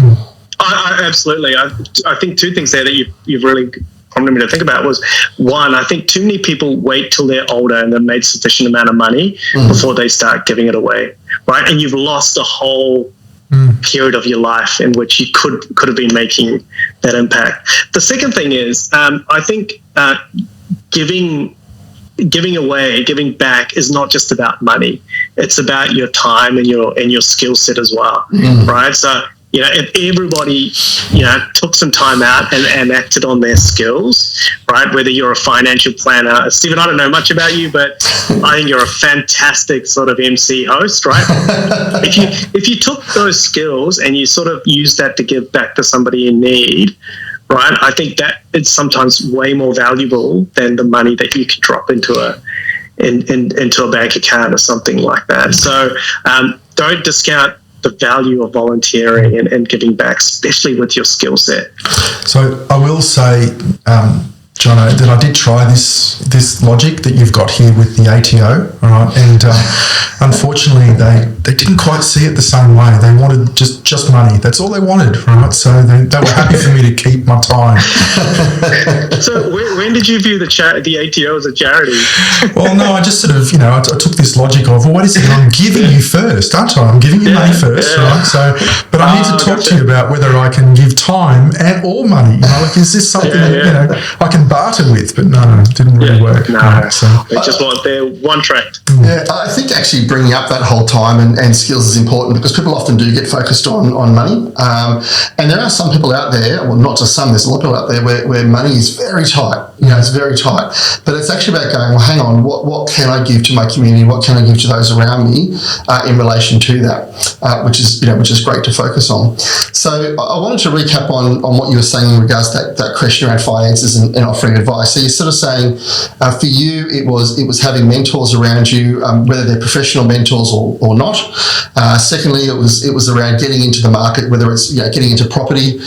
I absolutely. I think two things there that you've really prompted me to think about was, one, I think too many people wait till they're older and they've made sufficient amount of money before they start giving it away, right? And you've lost a whole period of your life in which you could have been making that impact. The second thing is, I think giving back is not just about money. It's about your time and your skill set as well, right? So, if everybody, took some time out and acted on their skills, right? Whether you're a financial planner, Stephen, I don't know much about you, but I think you're a fantastic sort of MC host, right? If you took those skills and you sort of used that to give back to somebody in need, right? I think that it's sometimes way more valuable than the money that you can drop into a bank account or something like that. So don't discount the value of volunteering and giving back, especially with your skill set. So I will say, Jono, that I did try this logic that you've got here with the ATO, all right? And unfortunately, they didn't quite see it the same way. They wanted just money. That's all they wanted, right? So they were happy for me to keep my time. So when did you view the ATO as a charity? Well, no, I just sort of, I took this logic of, well, wait a second, I'm giving you first, aren't I? I'm giving you money first, right? So, but I need to talk to you about whether I can give time and or money. Like, is this something that, I can barter with? But no, it didn't really work. No, right? So they just want their one track. Yeah, I think actually bringing up that whole time and skills is important, because people often do get focused on money. And there are some people out there, well, not just some, there's a lot of people out there where money is very tight. It's very tight. But it's actually about going, well, hang on, what can I give to my community? What can I give to those around me in relation to that, which is great to focus on. So I wanted to recap on what you were saying in regards to that question around finances and offering advice. So you're sort of saying for you it was having mentors around you, whether they're professional mentors or not. Secondly, it was around getting into the market, whether it's getting into property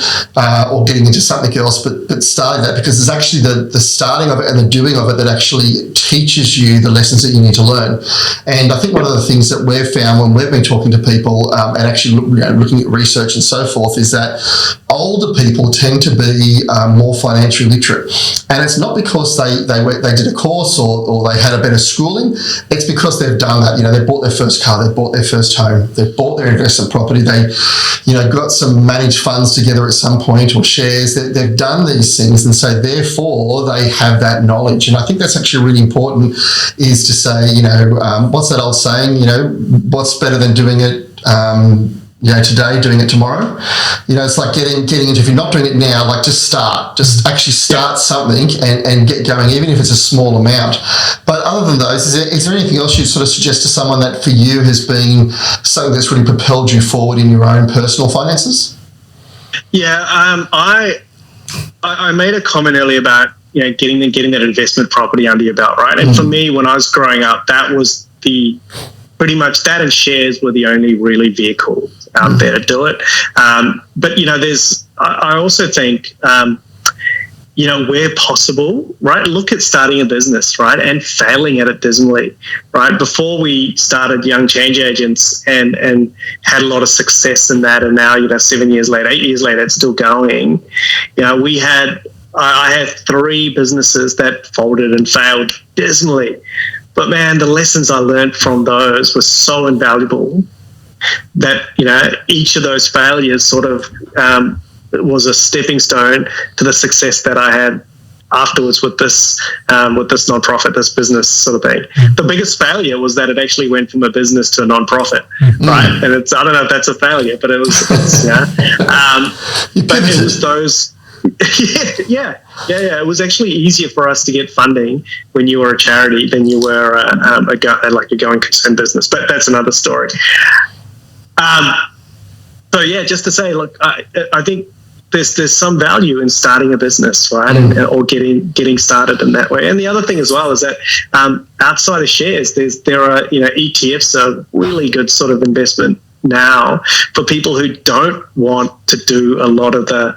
or getting into something else, but starting that, because it's actually the starting of it and the doing of it that actually teaches you the lessons that you need to learn. And I think one of the things that we've found when we've been talking to people and actually looking at research and so forth is that older people tend to be more financially literate. And it's not because they did a course or they had a better schooling. It's because they've done that. They bought their first car, they bought their first home, they bought their investment property, they got some managed funds together at some point, or shares. They've done these things, and so therefore they have that knowledge. And I think that's actually really important, is to say, what's that old saying, what's better than doing it today, doing it tomorrow. It's like getting into, if you're not doing it now, like just actually start something and get going, even if it's a small amount. But other than those, is there anything else you'd sort of suggest to someone that for you has been something that's really propelled you forward in your own personal finances? Yeah, I made a comment earlier about getting that investment property under your belt, right? And for me, when I was growing up, that was pretty much that, and shares were the only really vehicle out there to do it. But I also think where possible, right? Look at starting a business, right, and failing at it dismally, right? Before we started Young Change Agents and had a lot of success in that, and now 7 years later, 8 years later, it's still going. I had 3 businesses that folded and failed dismally. But man, the lessons I learned from those were so invaluable that, each of those failures sort of was a stepping stone to the success that I had afterwards with this nonprofit, this business sort of thing. The biggest failure was that it actually went from a business to a nonprofit, right? And I don't know if that's a failure, but it was, but it was those. Yeah. It was actually easier for us to get funding when you were a charity than you were a going concern business. But that's another story. So yeah, just to say, look, I think there's some value in starting a business, right, or getting started in that way. And the other thing as well is that outside of shares, there are ETFs are really good sort of investment now for people who don't want to do a lot of the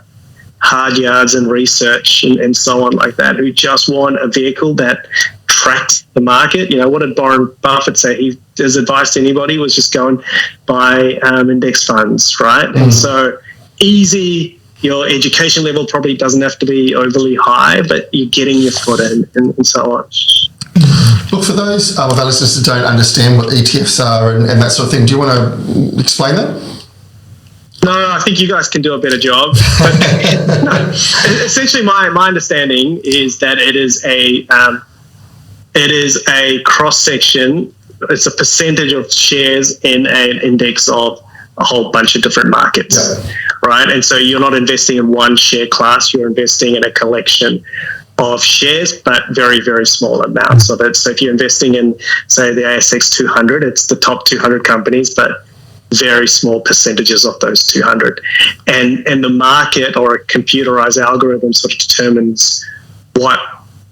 hard yards and research and so on like that, who just want a vehicle that tracks the market. What did Warren Buffett say? His advice to anybody was just go and buy index funds, right? And so easy, your education level probably doesn't have to be overly high, but you're getting your foot in and so on. Look, for those of our listeners that don't understand what ETFs are and that sort of thing, do you want to explain that? No, I think you guys can do a better job. But essentially, my understanding is that it is a cross section. It's a percentage of shares in an index of a whole bunch of different markets, right? And so you're not investing in one share class; you're investing in a collection of shares, but very, very small amounts of it. So if you're investing in, say, the ASX 200, it's the top 200 companies, but very small percentages of those 200, and the market or a computerized algorithm sort of determines what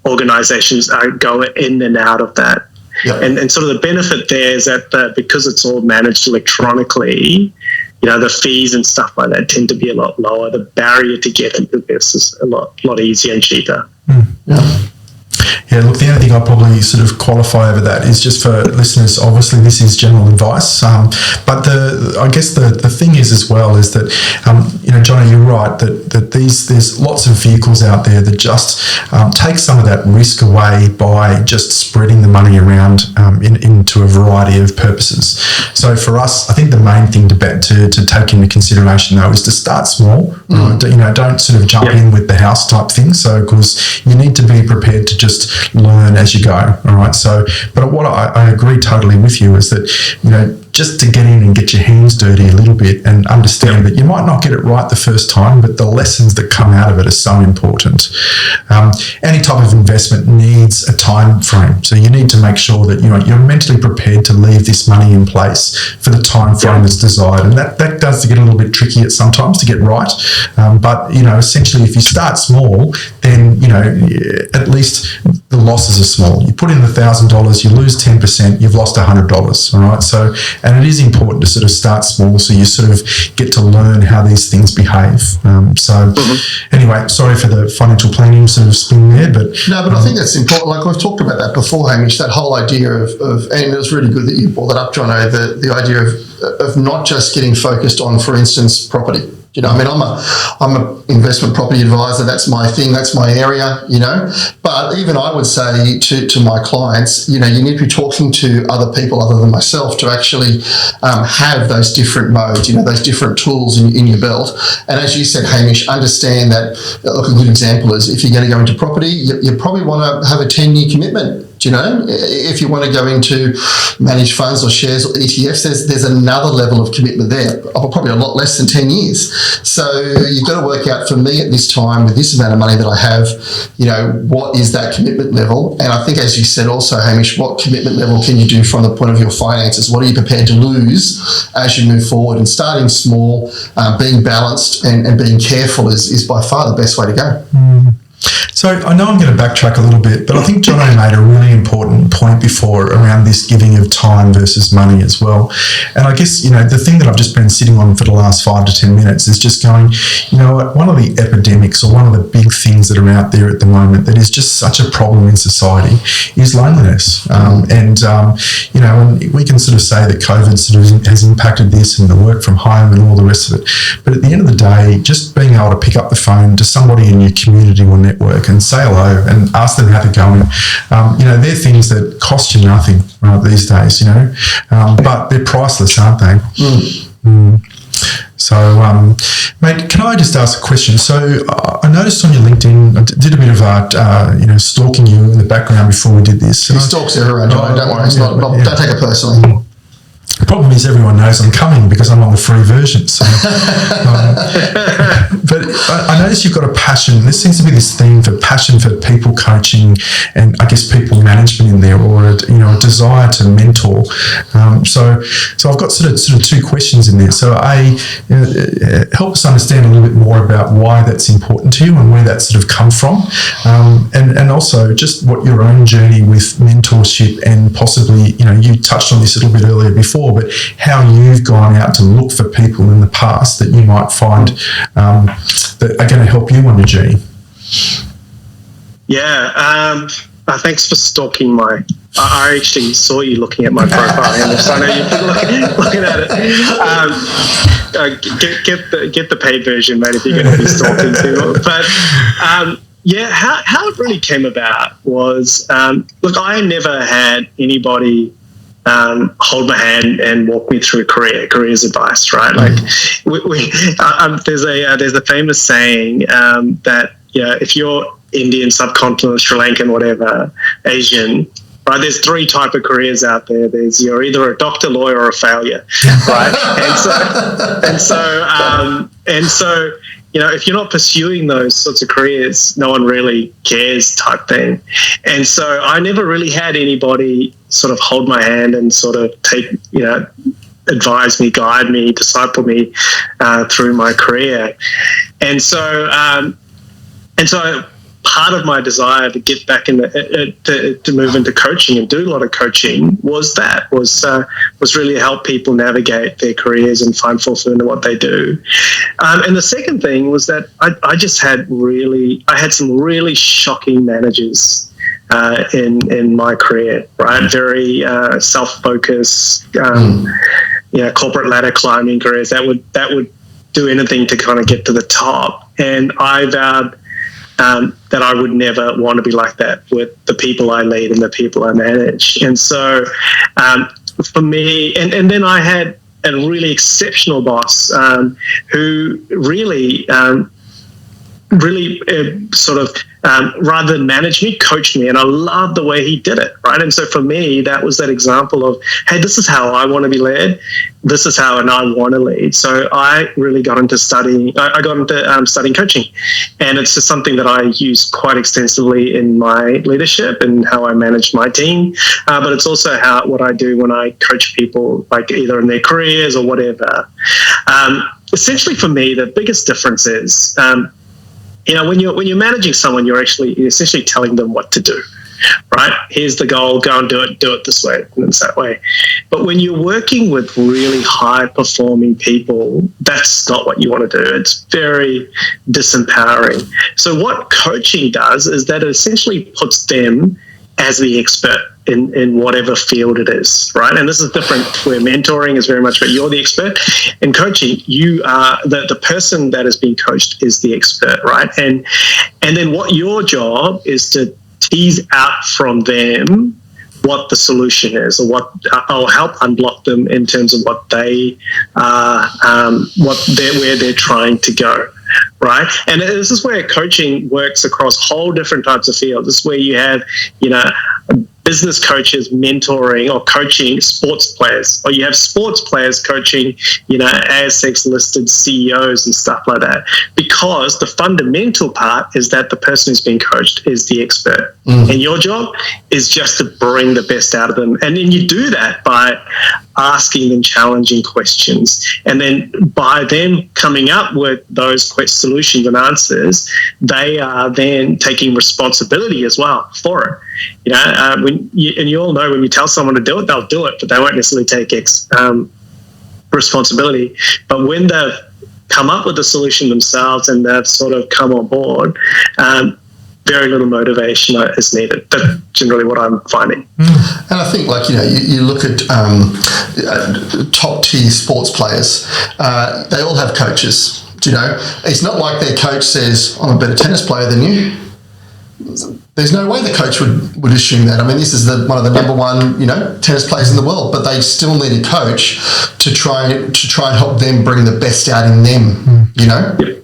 organizations are going in and out of that. And sort of the benefit there is that because it's all managed electronically, the fees and stuff like that tend to be a lot lower. The barrier to get into this is a lot easier and cheaper. Yeah, look, the only thing I'll probably sort of qualify over that is just for listeners, obviously this is general advice, but I guess the thing is as well is that, Johnny, you're right, that there's lots of vehicles out there that just take some of that risk away by just spreading the money around into a variety of purposes. So for us, I think the main thing to take into consideration though is to start small. Don't sort of jump in with the house type thing. So because you need to be prepared to just learn as you go. All right. So, but what I agree totally with you is that, just to get in and get your hands dirty a little bit and understand that you might not get it right the first time, but the lessons that come out of it are so important. Any type of investment needs a time frame. So you need to make sure that you're mentally prepared to leave this money in place for the time frame that's desired. And that does get a little bit tricky at sometimes to get right. But essentially if you start small, then, at least the losses are small. You put in $1,000, you lose 10%, you've lost $100. All right. So, and it is important to sort of start small so you sort of get to learn how these things behave. Anyway, sorry for the financial planning sort of spin there, but... No, but I think that's important. Like we've talked about that before, Hamish, that whole idea of and it was really good that you brought that up, Jono, the idea of not just getting focused on, for instance, property. I'm an investment property advisor. That's my thing. That's my area, But even I would say to my clients, you need to be talking to other people other than myself to actually have those different modes, those different tools in your belt. And as you said, Hamish, understand that, look, a good example is if you're going to go into property, you probably want to have a 10-year commitment. If you want to go into managed funds or shares or ETFs, there's another level of commitment there, probably a lot less than 10 years. So you've got to work out, for me at this time, with this amount of money that I have, what is that commitment level? And I think, as you said also, Hamish, what commitment level can you do from the point of your finances? What are you prepared to lose as you move forward? And starting small, being balanced and being careful is by far the best way to go. So I know I'm going to backtrack a little bit, but I think Jono made a really important point before around this giving of time versus money as well. And I guess, the thing that I've just been sitting on for the last 5 to 10 minutes is just going, one of the epidemics or one of the big things that are out there at the moment that is just such a problem in society is loneliness. And we can sort of say that COVID sort of has impacted this and the work from home and all the rest of it. But at the end of the day, just being able to pick up the phone to somebody in your community or network and say hello and ask them how they're going. They're things that cost you nothing these days, but they're priceless, aren't they? So, mate, can I just ask a question? So I noticed on your LinkedIn, I did a bit of stalking you in the background before we did this. He stalks everyone, John. Don't worry. Don't take it personally. The problem is everyone knows I'm coming because I'm on the free version. So, but I notice you've got a passion. There seems to be this theme for passion for people coaching and I guess people management in there, or a desire to mentor. So I've got sort of two questions in there. So help us understand a little bit more about why that's important to you and where that sort of come from, and also just what your own journey with mentorship and possibly you touched on this a little bit earlier before, but how you've gone out to look for people in the past that you might find that are going to help you on your journey. Yeah, thanks for stalking my... I actually saw you looking at my profile, and so I know you've been looking at it. Get the paid version, mate, if you're going to be stalking too. But how it really came about was, look, I never had anybody hold my hand and walk me through careers advice, right? Like, there's a famous saying that if you're Indian, subcontinent, Sri Lankan, whatever, Asian, right? There's 3 type of careers out there. You're either a doctor, lawyer, or a failure, right? and so. If you're not pursuing those sorts of careers, no one really cares type thing. And so I never really had anybody sort of hold my hand and sort of advise me, guide me, disciple me through my career. And so part of my desire to get back in to move into coaching and do a lot of coaching was really to help people navigate their careers and find fulfillment in what they do. And the second thing was that I had some really shocking managers in my career, right? Very self-focused, corporate ladder climbing careers that would do anything to kind of get to the top. And I vowed that I would never want to be like that with the people I lead and the people I manage. And so for me, and then I had a really exceptional boss who really rather than manage me, coached me, and I loved the way he did it, right? And so for me, that was that example of, hey, this is how I want to be led. This is how I want to lead. So I really got into studying. I got into studying coaching, and it's just something that I use quite extensively in my leadership and how I manage my team. But it's also what I do when I coach people, like either in their careers or whatever. Essentially, for me, the biggest difference is. When you're managing someone, you're essentially telling them what to do, right? Here's the goal, go and do it this way, and it's that way. But when you're working with really high-performing people, that's not what you want to do. It's very disempowering. So what coaching does is that it essentially puts them as the expert in whatever field it is, right? And this is different where mentoring is very much about you're the expert. In coaching, you are the person that is being coached is the expert, right? And then what your job is to tease out from them what the solution is, or I'll help unblock them in terms of what they where they're trying to go. Right. And this is where coaching works across whole different types of fields. This is where you have, business coaches mentoring or coaching sports players, or you have sports players coaching, ASX listed CEOs and stuff like that, because the fundamental part is that the person who's being coached is the expert. And your job is just to bring the best out of them. And then you do that by asking them challenging questions. And then by them coming up with those solutions and answers, they are then taking responsibility as well for it. And you all know when you tell someone to do it, they'll do it, but they won't necessarily take responsibility. But when they've come up with the solution themselves and they've sort of come on board, very little motivation is needed. That's generally what I'm finding. And I think, you look at top tier sports players, they all have coaches. It's not like their coach says, I'm a better tennis player than you. There's no way the coach would assume that. I mean, this is one of the number one, tennis players in the world, but they still need a coach to try and help them bring the best out in them. Yep.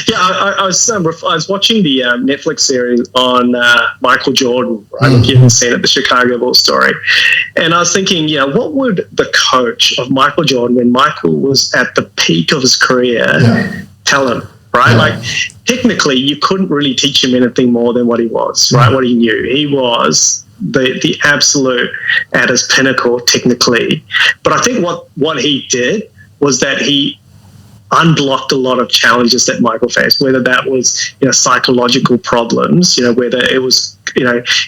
Yeah, I was watching the Netflix series on Michael Jordan, right? If you haven't seen it, the Chicago Bulls story. And I was thinking, what would the coach of Michael Jordan, when Michael was at the peak of his career, tell him, right? Like, technically, you couldn't really teach him anything more than what he was, right? What he knew. He was the absolute at his pinnacle technically. But I think what he did was that he unblocked a lot of challenges that Michael faced, whether that was psychological problems, whether it was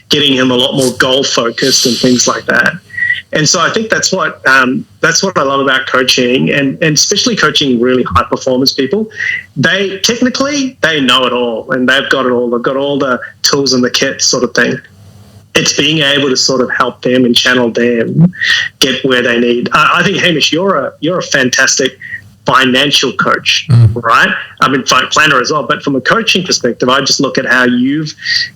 getting him a lot more goal focused and things like that. And so I think that's what I love about coaching, and especially coaching really high performance people. They know it all, and they've got it all. They've got all the tools and the kit sort of thing. It's being able to sort of help them and channel them get where they need. I think, Hamish, you're a fantastic financial coach, right? I mean, planner as well. But from a coaching perspective, I just look at how you've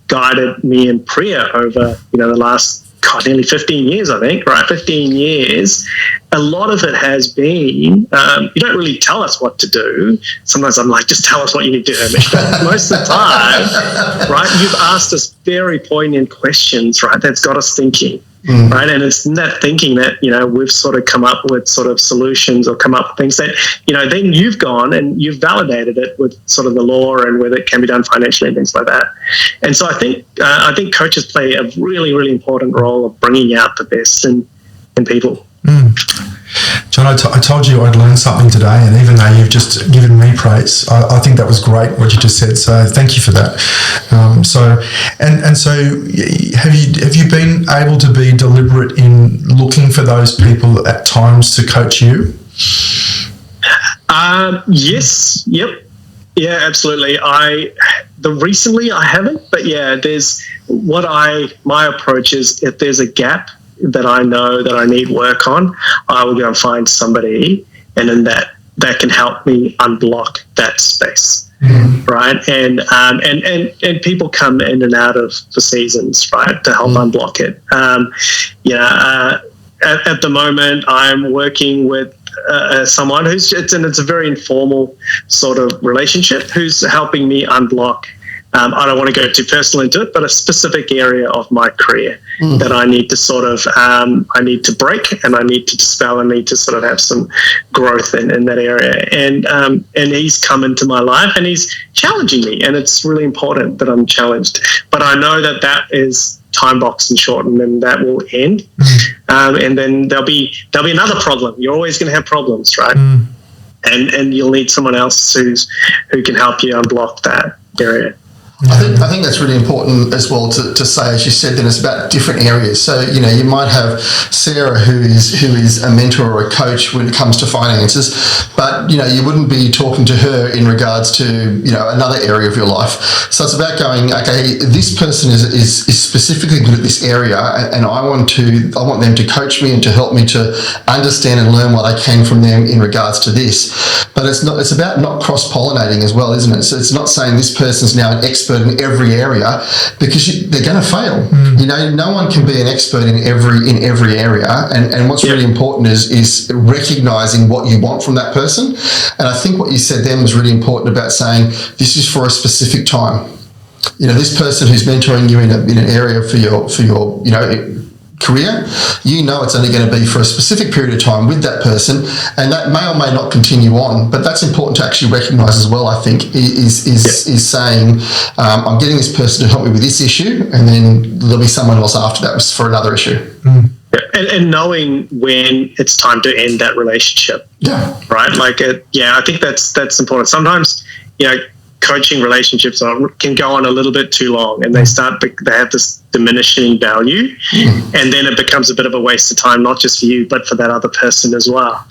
guided me and Priya over, the last nearly 15 years, I think, right? 15 years. A lot of it has been, you don't really tell us what to do. Sometimes I'm like, just tell us what you need to do, Hamish. But most of the time, right, you've asked us very poignant questions, right? That's got us thinking. Right, and it's in that thinking that we've sort of come up with sort of solutions or come up with things that then you've gone and you've validated it with sort of the law and whether it can be done financially and things like that. And so I think coaches play a really, really important role of bringing out the best in people. John, I told you I'd learned something today, and even though you've just given me praise, I think that was great what you just said. So thank you for that. So have you been able to be deliberate in looking for those people at times to coach you? Yes. Yep. Yeah, absolutely. Recently I haven't, but yeah, my approach is, if there's a gap that I know that I need work on, I will go and find somebody, and then that can help me unblock that space. Right. And people come in and out of the seasons, right, to help unblock it. At the moment I'm working with someone it's a very informal sort of relationship, who's helping me unblock. I don't want to go too personal into it, but a specific area of my career that I need to sort of, I need to break, and I need to dispel, and need to sort of have some growth in that area. And he's come into my life, and he's challenging me, and it's really important that I'm challenged. But I know that is time boxed and shortened, and that will end. And then there'll be another problem. You're always going to have problems, right? And you'll need someone else who can help you unblock that area. I think that's really important as well to say, as you said, that it's about different areas. So, you might have Sarah who is a mentor or a coach when it comes to finances, but, you wouldn't be talking to her in regards to, another area of your life. So it's about going, okay, this person is specifically good at this area, and I want them to coach me and to help me to understand and learn what I can from them in regards to this. But it's about not cross-pollinating as well, isn't it? So it's not saying this person's now an expert in every area, because they're going to fail. No one can be an expert in every area, and what's really important is recognizing what you want from that person. And I think what you said then was really important about saying this is for a specific time. This person who's mentoring you in an area for your career, it's only going to be for a specific period of time with that person, and that may or may not continue on. But that's important to actually recognise as well, I think, is saying, I'm getting this person to help me with this issue, and then there'll be someone else after that for another issue. And knowing when it's time to end that relationship. Yeah. Right? I think that's important. Sometimes, coaching relationships can go on a little bit too long, and they have this diminishing value, and then it becomes a bit of a waste of time, not just for you, but for that other person as well.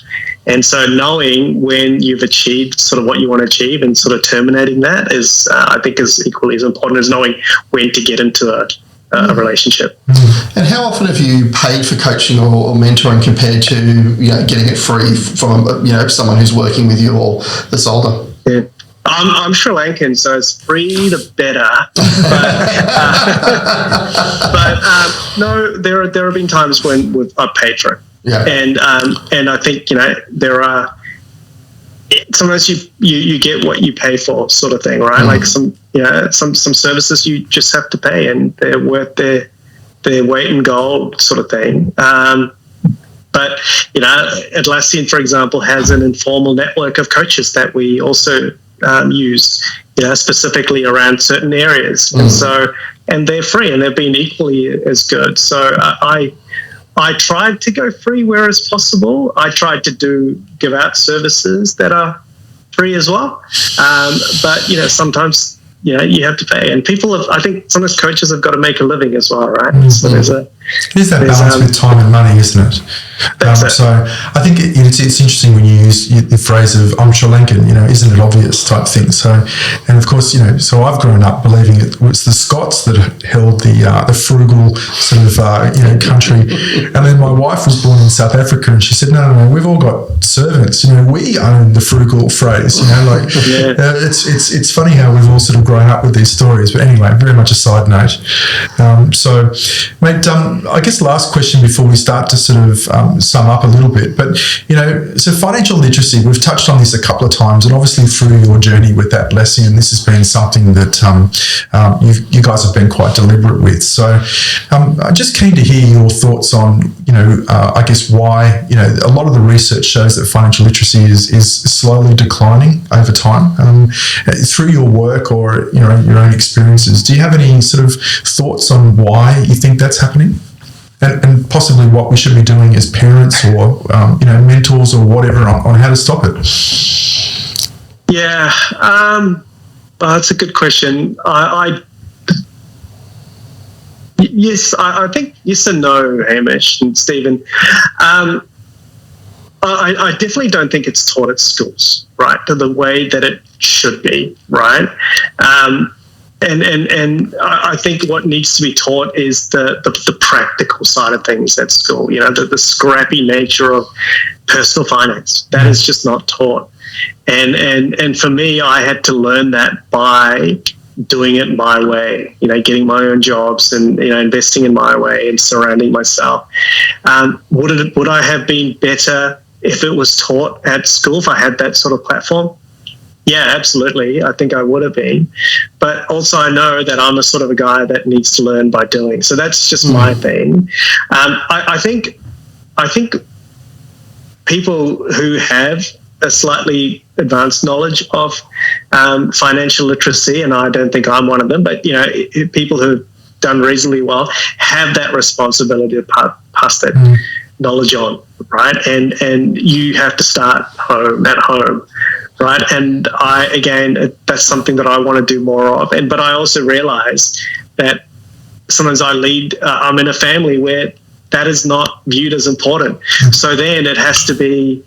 And so knowing when you've achieved sort of what you want to achieve and sort of terminating that is, I think, is equally as important as knowing when to get into a relationship. And how often have you paid for coaching or mentoring compared to getting it free from someone who's working with you or that's older? Yeah. I'm Sri Lankan, so it's free the better. But no, there have been times when I've paid for it. Yeah. And I think there are sometimes you get what you pay for, sort of thing, right? Like some services you just have to pay, and they're worth their weight in gold, sort of thing. But Atlassian, for example, has an informal network of coaches that we also use, specifically around certain areas, and they're free, and they've been equally as good. So I tried to go free where as possible. I tried to give out services that are free as well, but sometimes you have to pay, and I think sometimes coaches have got to make a living as well, right? So there's that balance with time and money, isn't it? So I think it's interesting when you use the phrase of "I'm Sri Lankan," isn't it obvious type thing. So, and of course, so I've grown up believing it was the Scots that held the frugal sort of country, and then my wife was born in South Africa, and she said, "No, we've all got servants. We own the frugal phrase." It's funny how we've all sort of grown up with these stories. But anyway, very much a side note. So, mate, I guess last question before we start to sort of sum up a little bit. But, so financial literacy, we've touched on this a couple of times, and obviously through your journey with Atlassian, this has been something that you guys have been quite deliberate with. So I'm just keen to hear your thoughts on, I guess why, a lot of the research shows that financial literacy is slowly declining over time. Through your work or, your own experiences, do you have any sort of thoughts on why you think that's happening? and possibly what we should be doing as parents or mentors or whatever on how to stop it? Yeah, that's a good question. Yes, I think yes and no, Hamish and Stephen. I definitely don't think it's taught at schools, right, to the way that it should be, right? And I think what needs to be taught is the practical side of things at school, the scrappy nature of personal finance. That is just not taught. And for me, I had to learn that by doing it my way, getting my own jobs and, investing in my way and surrounding myself. Would I have been better if it was taught at school, if I had that sort of platform? Yeah, absolutely. I think I would have been. But also I know that I'm a sort of a guy that needs to learn by doing. So that's just my thing. I think people who have a slightly advanced knowledge of financial literacy, and I don't think I'm one of them, but, people who have done reasonably well have that responsibility to pass that knowledge on, right? And you have to start at home, right? And that's something that I want to do more of. But I also realize that sometimes I'm in a family where that is not viewed as important. So then it has to be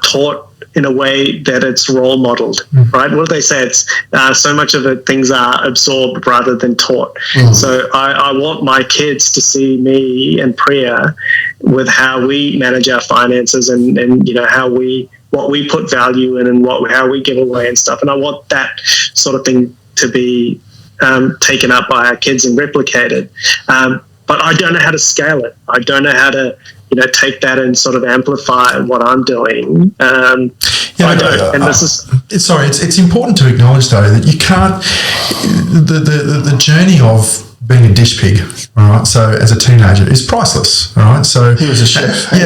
taught in a way that it's role modeled, right? What do they say? It's so much of it, things are absorbed rather than taught. So I want my kids to see me and Priya with how we manage our finances and what we put value in and how we give away and stuff. And I want that sort of thing to be taken up by our kids and replicated. But I don't know how to scale it. I don't know how to, take that and sort of amplify what I'm doing. It's important to acknowledge though that you can't. The journey of being a dish pig, all right, so as a teenager is priceless, all right. So he was a chef. He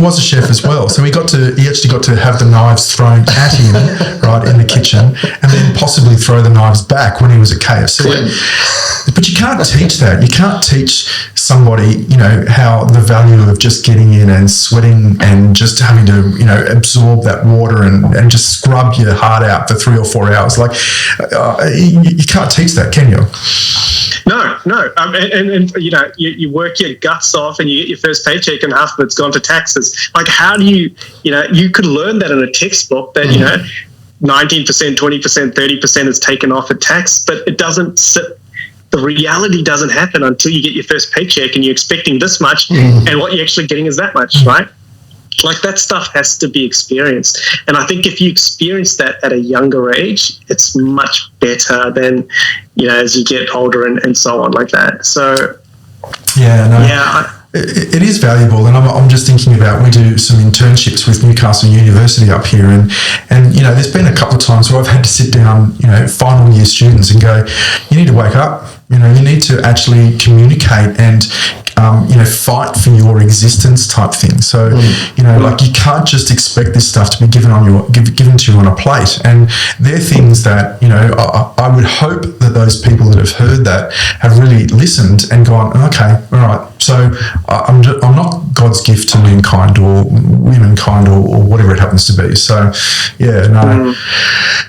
was a chef as well. So he actually got to have the knives thrown at him, right, in the kitchen, and then possibly throw the knives back when he was at KFC. But you can't teach that. You can't teach somebody, how the value of just getting in and sweating and just having to, absorb that water and just scrub your heart out for 3 or 4 hours. Like, you can't teach that, can you? No. You work your guts off and you get your first paycheck and half of it's gone to taxes. Like, how do you could learn that in a textbook that, 19%, 20%, 30% is taken off at tax, but it doesn't sit. The reality doesn't happen until you get your first paycheck and you're expecting this much and what you're actually getting is that much, right? Like, that stuff has to be experienced. And I think if you experience that at a younger age, it's much better than, as you get older and so on like that. So, it is valuable, and I'm just thinking about, we do some internships with Newcastle University up here, and there's been a couple of times where I've had to sit down, final year students and go, you need to wake up, you need to actually communicate and fight for your existence type thing. So, like, you can't just expect this stuff to be given to you on a plate. And they're things that, I would hope that those people that have heard that have really listened and gone, okay, all right, so I'm not God's gift to mankind or womankind or whatever it happens to be. So,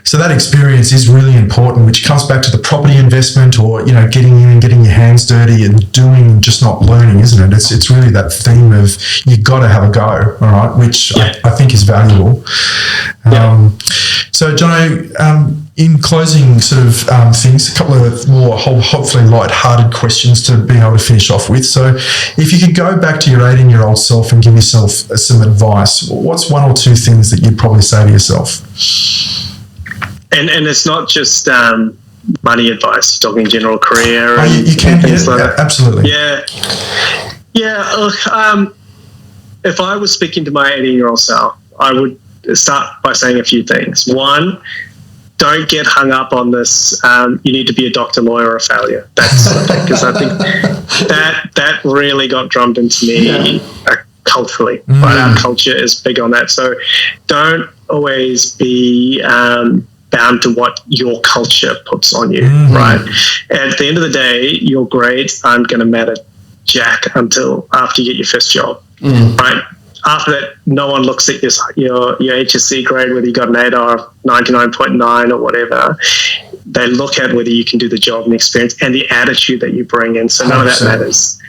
So that experience is really important, which comes back to the property investment or, getting in and getting your hands dirty and doing, just not learning, isn't it? It's really that theme of you got to have a go, all right, which I think is valuable. So, Jono, in closing sort of things, a couple of more hopefully light-hearted questions to be able to finish off with. So if you could go back to your 18-year-old self and give yourself some advice, what's one or two things that you'd probably say to yourself? And it's not just money advice, talking general career. You can, things like that. Absolutely. Look, if I was speaking to my 18-year-old self, I would start by saying a few things. One, don't get hung up on this. You need to be a doctor, lawyer, or a failure. That's because I think that really got drummed into me culturally. Right? Our culture is big on that. So don't always be bound to what your culture puts on you, right? At the end of the day, your grades aren't going to matter jack until after you get your first job, right? After that, no one looks at your HSC grade, whether you got an 8 or 99.9 or whatever. They look at whether you can do the job and experience and the attitude that you bring in. So none of that matters.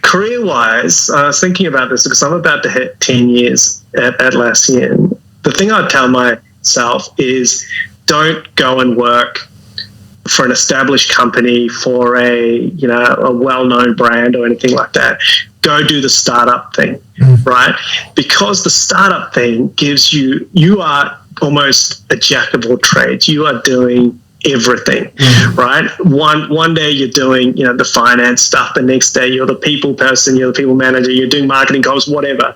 Career-wise, I was thinking about this because I'm about to hit 10 years at Atlassian. The thing I'd tell myself is don't go and work for an established company, for a well-known brand or anything like that. Go do the startup thing, right? Because the startup thing gives you are almost a jack of all trades. You are doing everything, right? One day you're doing, the finance stuff. The next day you're the people person, you're the people manager, you're doing marketing goals, whatever.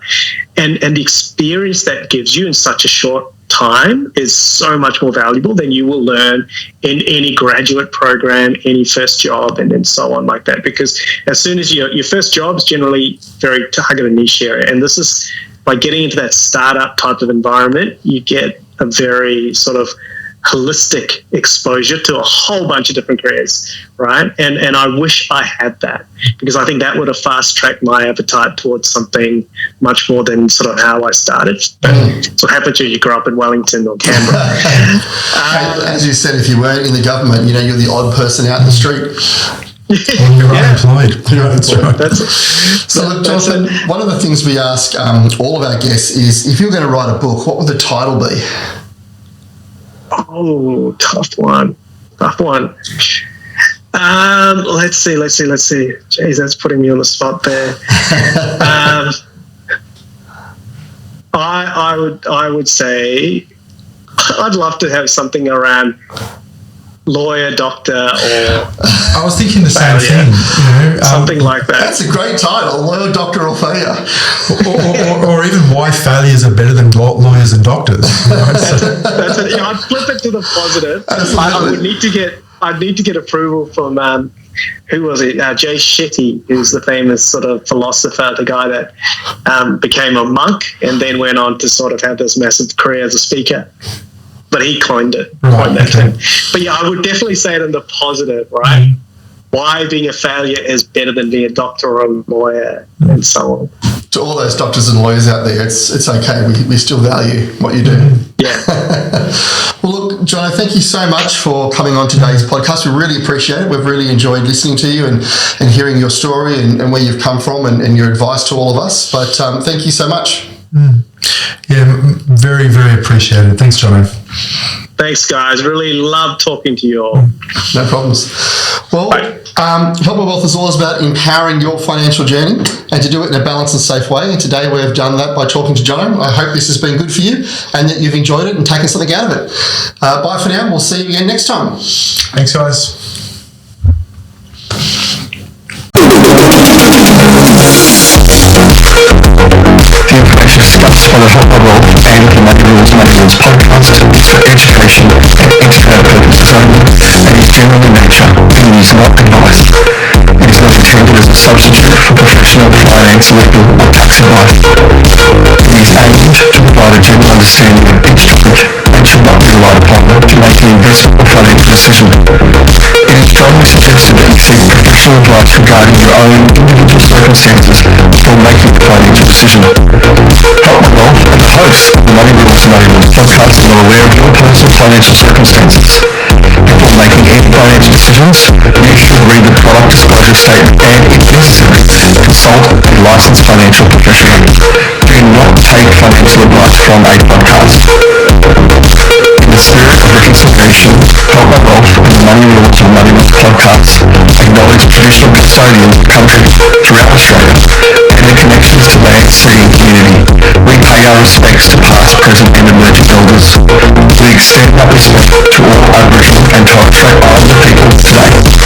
And the experience that gives you in such a short time is so much more valuable than you will learn in any graduate program, any first job, and then so on like that. Because as soon as your first job is generally very targeted niche area, and this is by getting into that startup type of environment, you get a very sort of holistic exposure to a whole bunch of different careers, right? And I wish I had that, because I think that would have fast-tracked my appetite towards something much more than sort of how I started. But so what happens when you grow up in Wellington or Canberra? As you said, if you weren't in the government, you're the odd person out in the street. You're unemployed. That's right. That's it. So, look, Jonathan, one of the things we ask all of our guests is, if you're going to write a book, what would the title be? Oh, tough one. Let's see. Jeez, that's putting me on the spot there. I would say I'd love to have something around lawyer, doctor, or I was thinking the same thing. something like that. That's a great title, lawyer, doctor, or failure. or even why failures are better than lawyers and doctors. That's it. I'd flip it to the positive. I'd need to get approval from who was it? Jay Shetty, who's the famous sort of philosopher, the guy that became a monk and then went on to sort of have this massive career as a speaker. But he coined that term. But yeah, I would definitely say it in the positive, right? Why being a failure is better than being a doctor or a lawyer, and so on. To all those doctors and lawyers out there, it's okay. We still value what you do. Yeah. Well, look, John, thank you so much for coming on today's podcast. We really appreciate it. We've really enjoyed listening to you and hearing your story and where you've come from and your advice to all of us. But thank you so much. Yeah, very, very appreciated. Thanks, Jono. Thanks, guys. Really love talking to you all. No problems. Well, Help My Wealth is all about empowering your financial journey and to do it in a balanced and safe way. And today we've done that by talking to Jono. I hope this has been good for you and that you've enjoyed it and taken something out of it. Bye for now. We'll see you again next time. Thanks, guys. The information discussed by the Help My Wealth and the Money Rules podcast is for education and entertainment purposes only and is general in nature and is not advice. It is not intended as a substitute for professional finance, legal or tax advice. It is aimed to provide a general understanding of each topic and should not be relied upon to make an investment or financial decision. It is strongly suggested that you seek professional advice regarding your own individual circumstances before making a financial decision. Help My Wealth and the hosts of the Money Rules and Money Rules podcast are aware of your personal financial circumstances. Before making any financial decisions, you should read the product disclosure statement and, if necessary, consult a licensed financial professional. Do not take financial advice from a podcast. In the spirit of reconciliation, Help My Wealth and the Money Rules and Money Rules podcast acknowledge traditional custodians of country throughout Australia and their connections to land, sea and community. We pay our respects to past, present and emerging elders. We extend that respect to all Aboriginal and Torres Strait Islander people today.